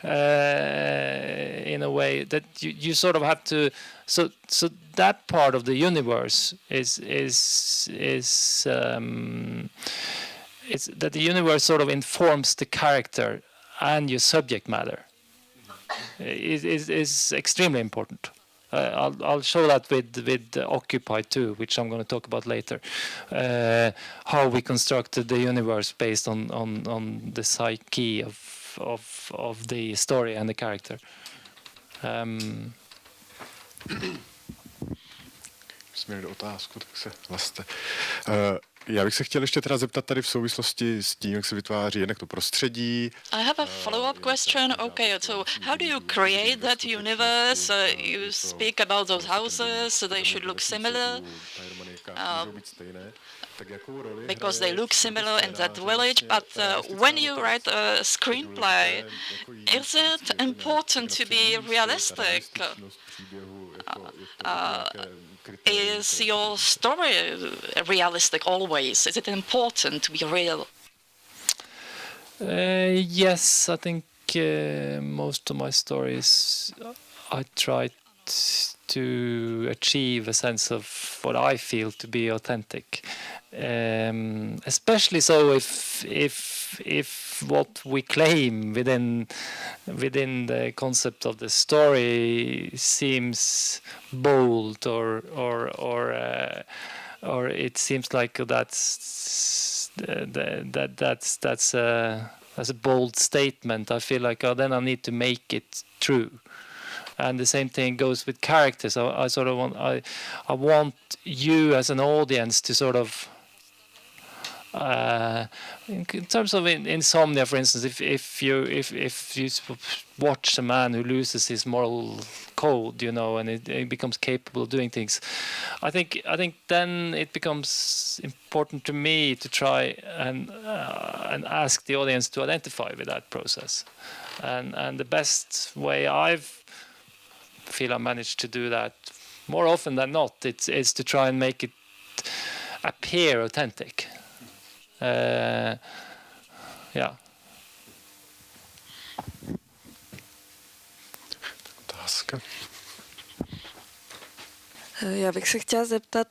in a way that you sort of have to, so that part of the universe is that the universe sort of informs the character and your subject matter is extremely important. I'll show that with Occupy too, which I'm going to talk about later. How we constructed the universe based on the psyche of the story and the character. Jsme měli otázku, tak se vlastně. Já bych se chtěl ještě teda zeptat tady v souvislosti s tím, jak se vytváří jednak to prostředí. I have a follow-up question. Okay, so how do you create that universe? You speak about those houses, they should look similar. Because they look similar in that village, but when you write a screenplay, is it important to be realistic? Is your story realistic always? Is it important to be real? Yes, I think most of my stories I try to achieve a sense of what I feel to be authentic. Especially so if what we claim within the concept of the story seems bold or it seems like that's a bold statement. I feel like then I need to make it true. And the same thing goes with characters. I sort of want you as an audience to sort of in terms of insomnia, for instance, if you watch a man who loses his moral code, you know, and he becomes capable of doing things, I think then it becomes important to me to try and ask the audience to identify with that process, and the best way I feel I managed to do that more often than not, it's to try and make it appear authentic. Yeah. Otázka. Já bych se chtěla zeptat,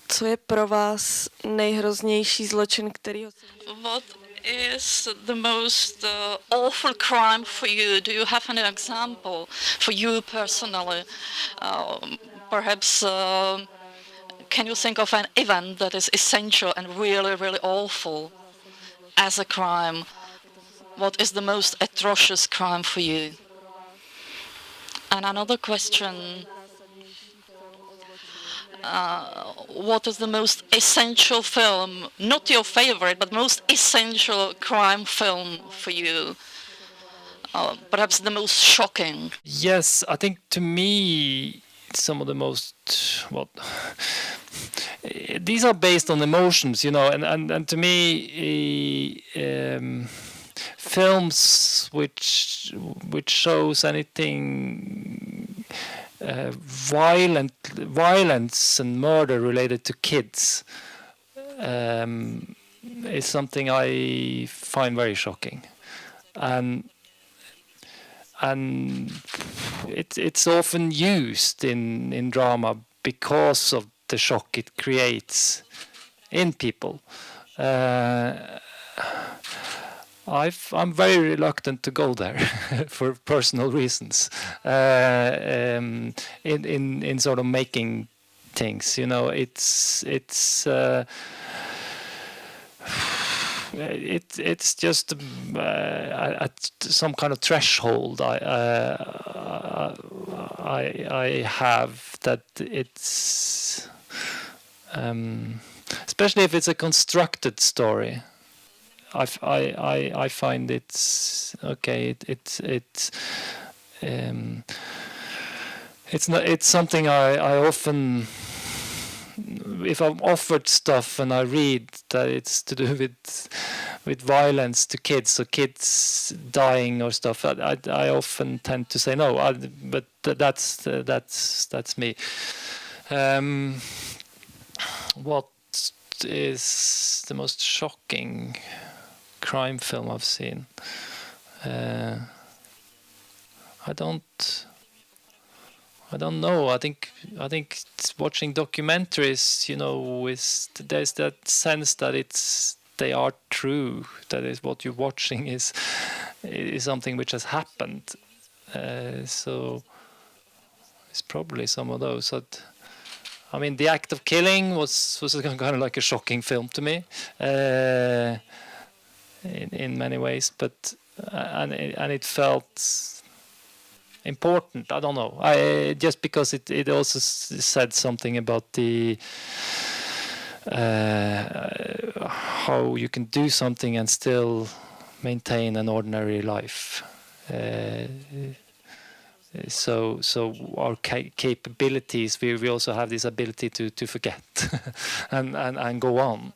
co je pro vás nejhroznější zločin, který ho... What is the most awful crime for you? Do you have an example for you personally? Perhaps can you think of an event that is essential and really, really awful as a crime? What is the most atrocious crime for you? And another question, what is the most essential film, not your favorite, but most essential crime film for you? Perhaps the most shocking. Yes, I think to me, some of the most, these are based on emotions, you know, and to me, films which shows anything violence and murder related to kids is something I find very shocking, and it's often used in drama because of the shock it creates in people. I'm very reluctant to go there for personal reasons. In sort of making things, you know, it's just at some kind of threshold I have that it's especially if it's a constructed story. I find it's okay. It's something I often, if I'm offered stuff and I read that it's to do with violence to kids or kids dying or stuff, I often tend to say no. But that's me. What is the most shocking crime film I've seen? I don't know. I think watching documentaries, you know, there's that sense that they are true. That is, what you're watching is something which has happened. So it's probably some of those. I mean, The Act of Killing was kind of like a shocking film to me, in many ways, but and it felt important. I don't know. Just because it also said something about the how you can do something and still maintain an ordinary life. So our capabilities, we also have this ability to forget and go on.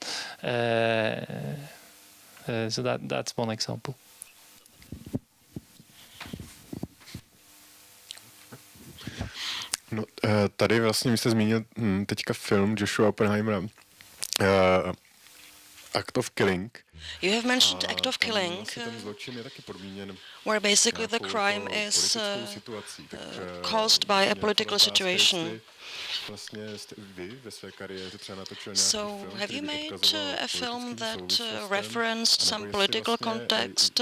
So that's one example. No, tady vlastně mi jste zmínil teďka film Joshua Oppenheimera, Act of Killing. You have mentioned Act of Killing, where basically the crime is caused by a political situation. So, have you made a film that referenced some political context?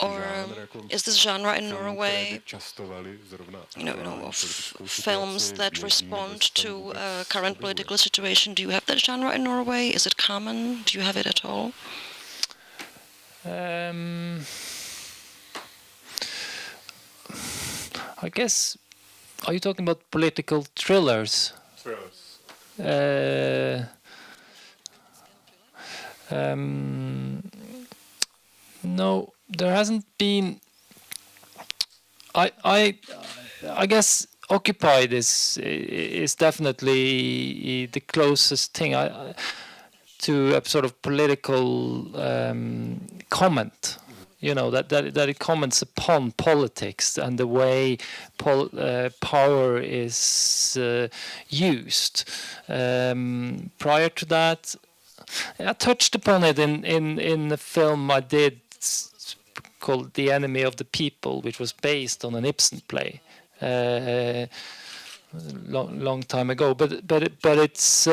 Or is this genre in Norway, of films that respond to a current political situation? Do you have that genre in Norway? Is it common? Do you have it at all? I guess, are you talking about political thrillers? No, there hasn't been. I guess Occupied is definitely the closest thing to a sort of political comment. You know, that it comments upon politics and the way power is used. Prior to that, I touched upon it in the film I did called The Enemy of the People, which was based on an Ibsen play long time ago. But it's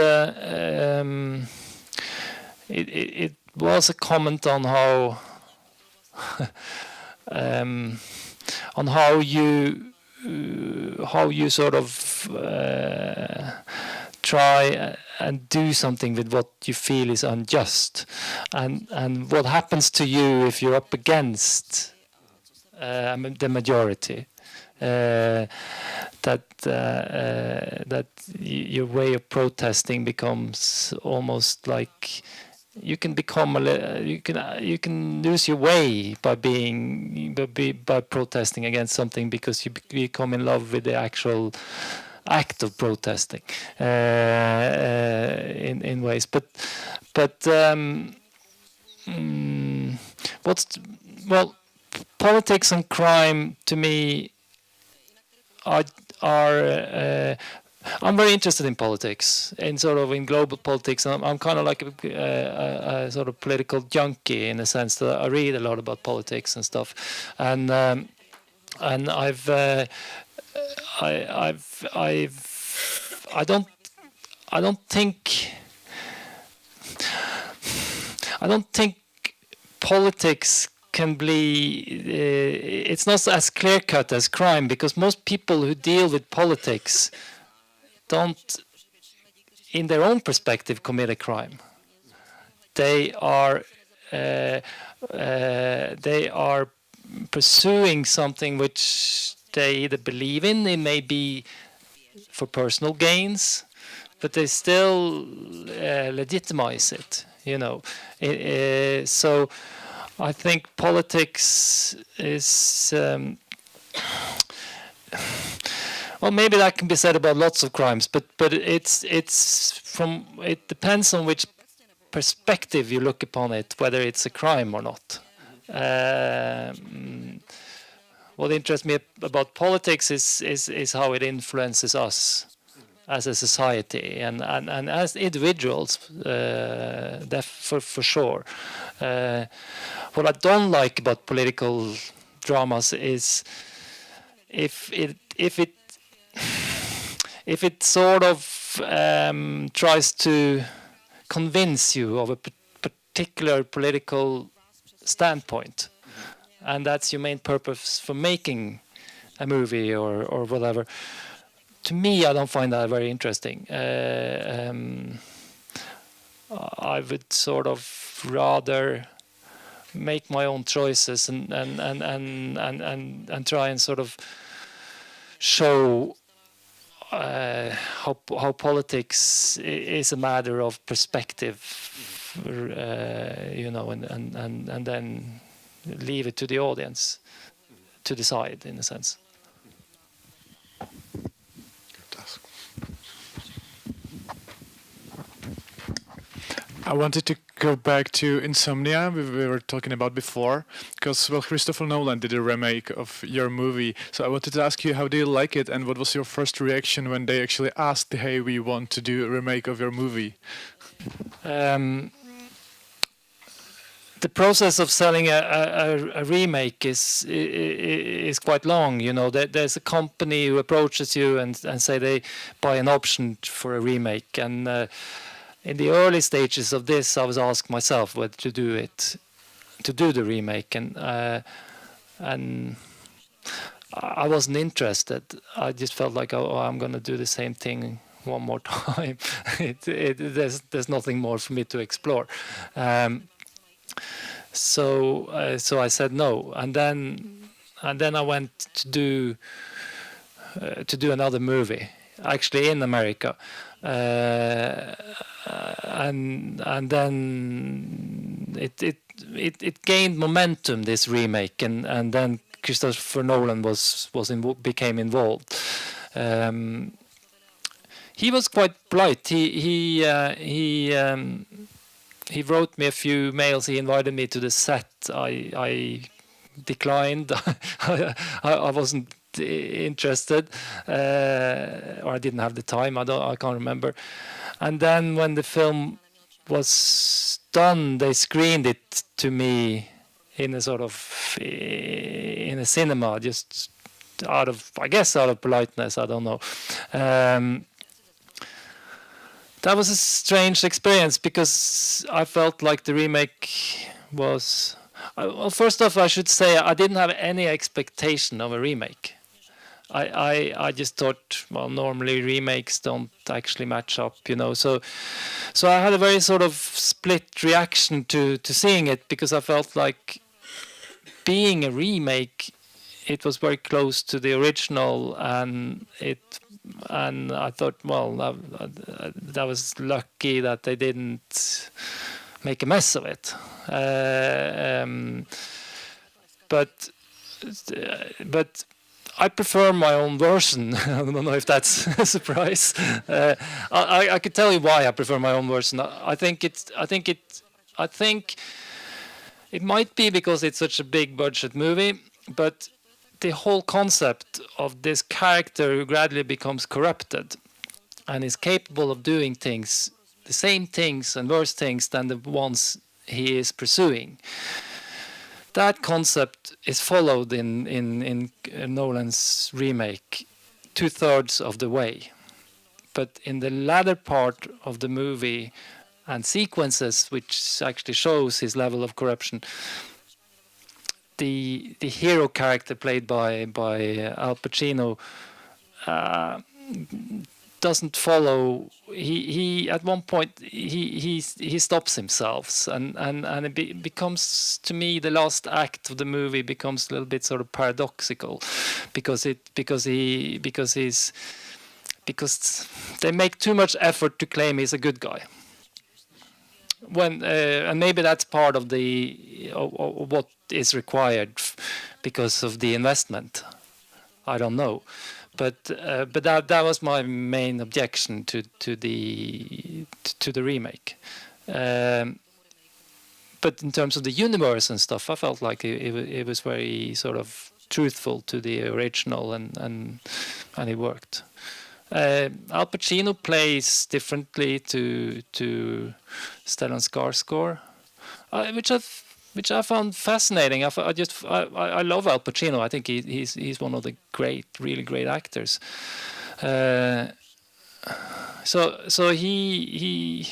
it was a comment on how on how you sort of try and do something with what you feel is unjust, and what happens to you if you're up against the majority. That your way of protesting becomes almost like you can become you can lose your way by protesting against something, because you become in love with the actual act of protesting in ways. But politics and crime to me are I'm very interested in politics, in global politics. I'm kind of like a sort of political junkie in the sense that I read a lot about politics and stuff, and I've I don't think politics can be, it's not as clear-cut as crime, because most people who deal with politics don't, in their own perspective, commit a crime. They are pursuing something which they either believe in, it may be for personal gains, but they still legitimize it, you know. So I think politics is, well, maybe that can be said about lots of crimes, but it depends on which perspective you look upon it, whether it's a crime or not. What interests me about politics is how it influences us as a society and as individuals, for sure. What I don't like about political dramas is if it sort of tries to convince you of a particular political standpoint, and that's your main purpose for making a movie or whatever. To me, I don't find that very interesting. I would sort of rather make my own choices and try and sort of show how politics is a matter of perspective, you know, and then leave it to the audience to decide, in a sense. I wanted to go back to Insomnia we were talking about before, because, well, Christopher Nolan did a remake of your movie. So I wanted to ask you, how do you like it, and what was your first reaction when they actually asked, hey, we want to do a remake of your movie? The process of selling a remake is quite long. You know, there's a company who approaches you and say they buy an option for a remake, and in the early stages of this, I was asked myself whether to do the remake, and I wasn't interested. I just felt like, oh, I'm going to do the same thing one more time. There's nothing more for me to explore. So I said no, and then I went to do another movie, actually in America. And then it gained momentum, this remake, and then Christopher Nolan became involved. He was quite polite. He wrote me a few mails. He invited me to the set. I declined. I wasn't interested, or I didn't have the time. I can't remember. And then when the film was done, they screened it to me in a cinema, just out of politeness. I don't know. That was a strange experience, because I felt like the remake was... Well, first off, I should say I didn't have any expectation of a remake. I just thought, well, normally remakes don't actually match up, you know. So I had a very sort of split reaction to seeing it, because I felt like, being a remake, it was very close to the original, and I thought, well, that was lucky that they didn't make a mess of it. But I prefer my own version. I don't know if that's a surprise. I could tell you why I prefer my own version. I think it might be because it's such a big budget movie, but the whole concept of this character who gradually becomes corrupted, and is capable of doing things, the same things and worse things than the ones he is pursuing. That concept is followed in Nolan's remake 2/3 of the way. But in the latter part of the movie and sequences which actually shows his level of corruption, the hero character played by Al Pacino doesn't follow. He at one point he stops himself, and it becomes, to me, the last act of the movie becomes a little bit sort of paradoxical, because they make too much effort to claim he's a good guy. And maybe that's part of of what is required because of the investment. I don't know, but that was my main objection to the remake. But in terms of the universe and stuff, I felt like it was very sort of truthful to the original, and it worked. Al Pacino plays differently to Stellan Skarsgård, which I found fascinating. I love Al Pacino. I think he's one of the really great actors. So he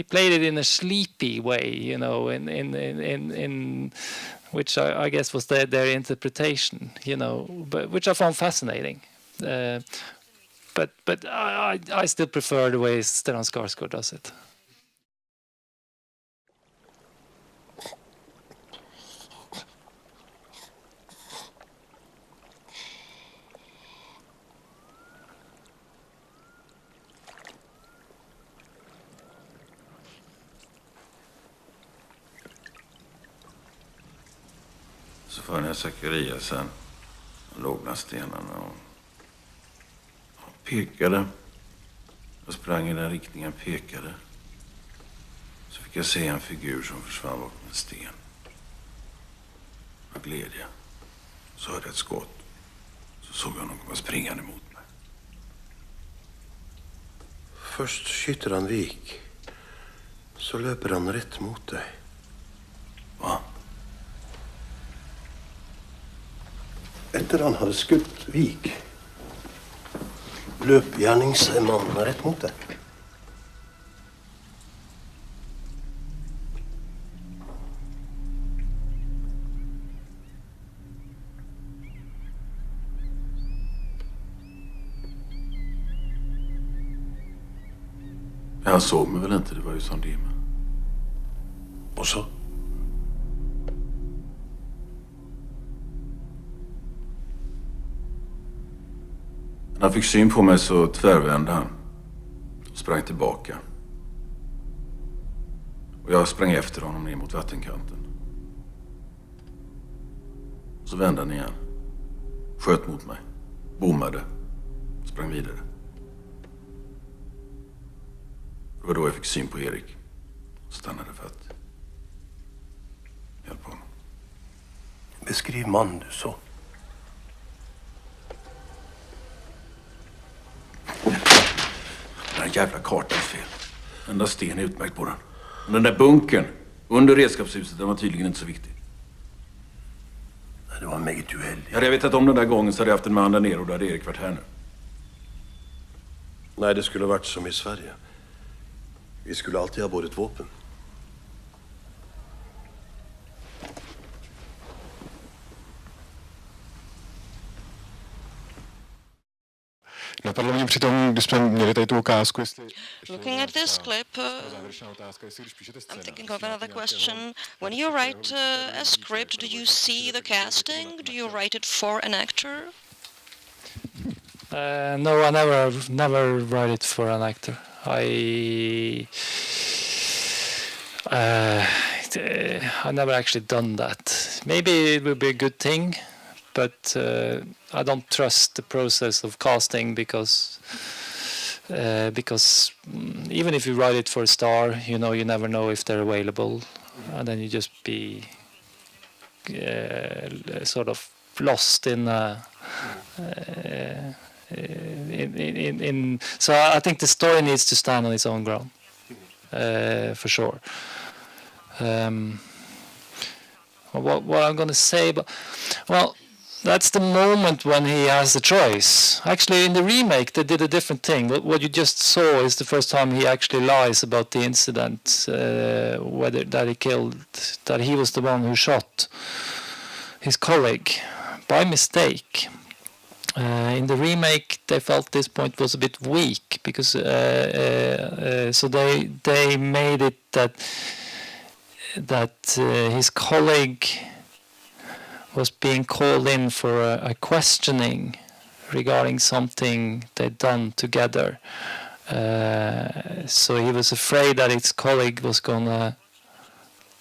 played it in a sleepy way, you know, in which I guess was their interpretation, you know, but which I found fascinating. But I still prefer the way Stellan Skarsgård does it. Så fann jag Zachariasen. Han låg bland stenarna och pekade. Jag sprang i den riktningen, pekade. Så fick jag se en figur som försvann bakom en sten. Jag gled jag. Så hörde jag ett skott. Så såg jag någon komma springande mot mig. Först skyter han vik. Så löper han rätt mot dig. Va? Efter han hade skutt vik löp gärningsmannen rätt mot dig. Han såg mig väl inte, det var ju sån dimma. Och så? När han fick syn på mig så tvärvände han och sprang tillbaka. Och jag sprang efter honom ner mot vattenkanten. Så vände han igen. Sköt mot mig. Bommade. Sprang vidare. Det var då jag fick syn på Erik. Stannade för att hjälpa honom. Beskriv man du så. Den jävla kartan är fel. Enda sten är utmärkt på den. Men den där bunkern under redskapshuset, den var tydligen inte så viktig. Nej, det var mycket duell. Hade jag vetat om den där gången så hade jag haft en man där nere och då hade Erik varit här nu. Nej, det skulle ha varit som i Sverige. Vi skulle alltid ha både ett vapen. Napadlo mě přitom, když jsme měli tady tu ukázku, jestli... Looking at this clip, I'm thinking of another question. When you write a script, do you see the casting? Do you write it for an actor? No, I never write it for an actor. I never actually done that. Maybe it would be a good thing, but I don't trust the process of casting because even if you write it for a star, you know, you never know if they're available, and then you just be sort of lost in So I think the story needs to stand on its own ground, for sure. What I'm going to say, but well, that's the moment when he has the choice. Actually, in the remake, they did a different thing. What you just saw is the first time he actually lies about the incident, whether that he was the one who shot his colleague by mistake. In the remake, they felt this point was a bit weak because so they made it that his colleague was being called in for a questioning regarding something they'd done together. So he was afraid that his colleague was gonna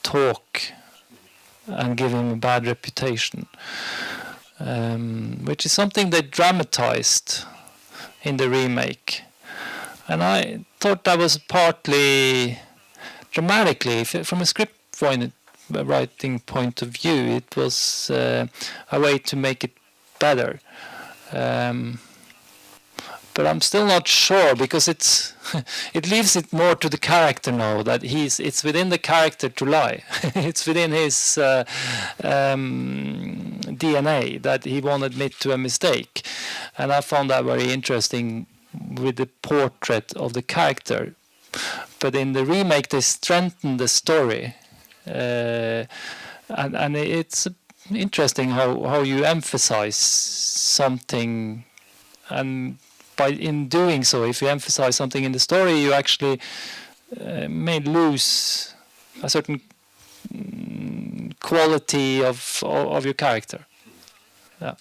talk and give him a bad reputation, which is something they dramatized in the remake. And I thought that was partly dramatically, from a script writing point of view, it was a way to make it better. But I'm still not sure because it leaves it more to the character now, that it's within the character to lie. It's within his DNA that he won't admit to a mistake. And I found that very interesting with the portrait of the character. But in the remake they strengthen the story. And it's interesting how you emphasize something, and in doing so, if you emphasize something in the story, you actually may lose a certain quality of your character. Yeah.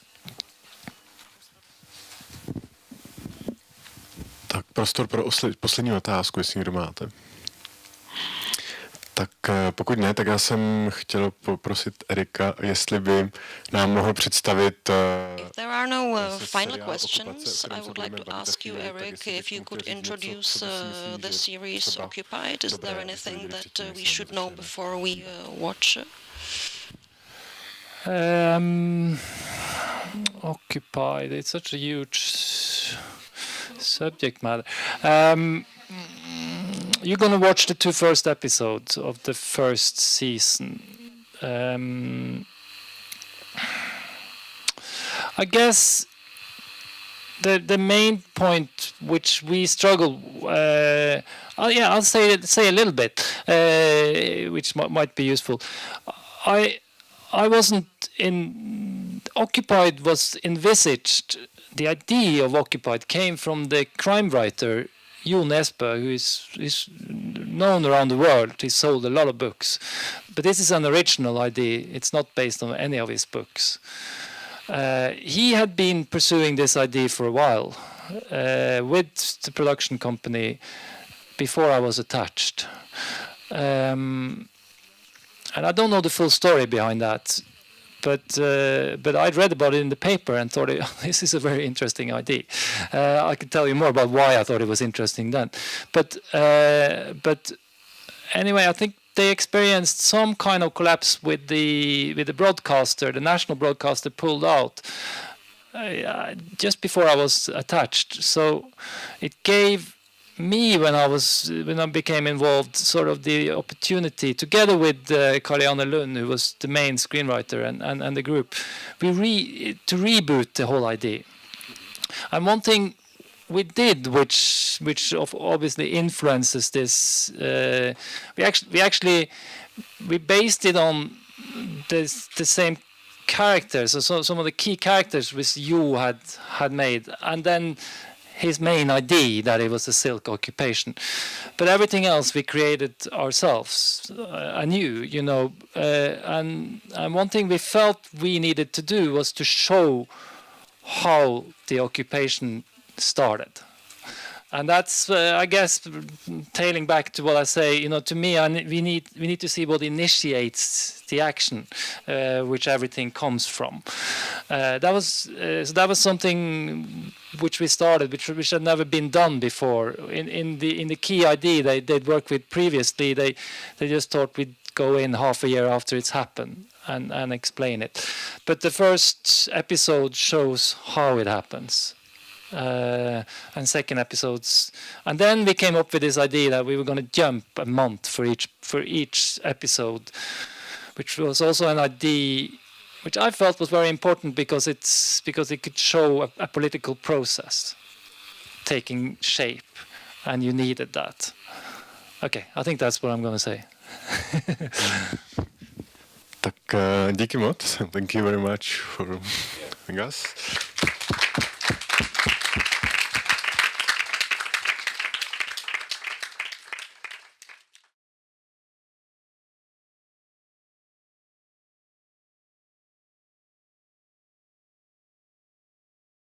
Tak prostor pro poslední otázku, jestli někdo máte. Tak pokud ne, tak já jsem chtěl poprosit Erika, jestli by nám mohl představit... If there are no final questions, I would like to ask you, Erik, if you could introduce the series Occupied. Is there anything that we should know before we watch? Occupied, it's such a huge subject matter. You're going to watch the 2 first episodes of the first season. I guess the main point which we struggle, I'll say a little bit, which might be useful. I wasn't in Occupied was envisaged. The idea of Occupied came from the crime writer Jo Nesbø, who is known around the world. He sold a lot of books. But this is an original idea. It's not based on any of his books. He had been pursuing this idea for a while with the production company before I was attached. And I don't know the full story behind that. But I'd read about it in the paper and thought, this is a very interesting idea. I could tell you more about why I thought it was interesting then. But anyway, I think they experienced some kind of collapse with the broadcaster. The national broadcaster pulled out just before I was attached. So it gave me, when I became involved, sort of the opportunity, together with Karianne Lund, who was the main screenwriter and the group, to reboot the whole idea. And one thing we did, which obviously influences this, we based it on the same characters, so some of the key characters which you had made, and then his main idea that it was a silk occupation, but everything else we created ourselves anew, and one thing we felt we needed to do was to show how the occupation started. And that's, I guess, tailing back to what I say. To me, we need to see what initiates the action, which everything comes from. That was something which we started, which had never been done before. In the key idea they'd worked with previously, they just thought we'd go in half a year after it's happened and explain it. But the first episode shows how it happens. and second episodes. And then we came up with this idea that we were going to jump a month for each episode, which was also an idea which I felt was very important because it could show a political process taking shape, and you needed that. Okay, I think that's what I'm going to say. Tak díky moc. Thank you very much for having us.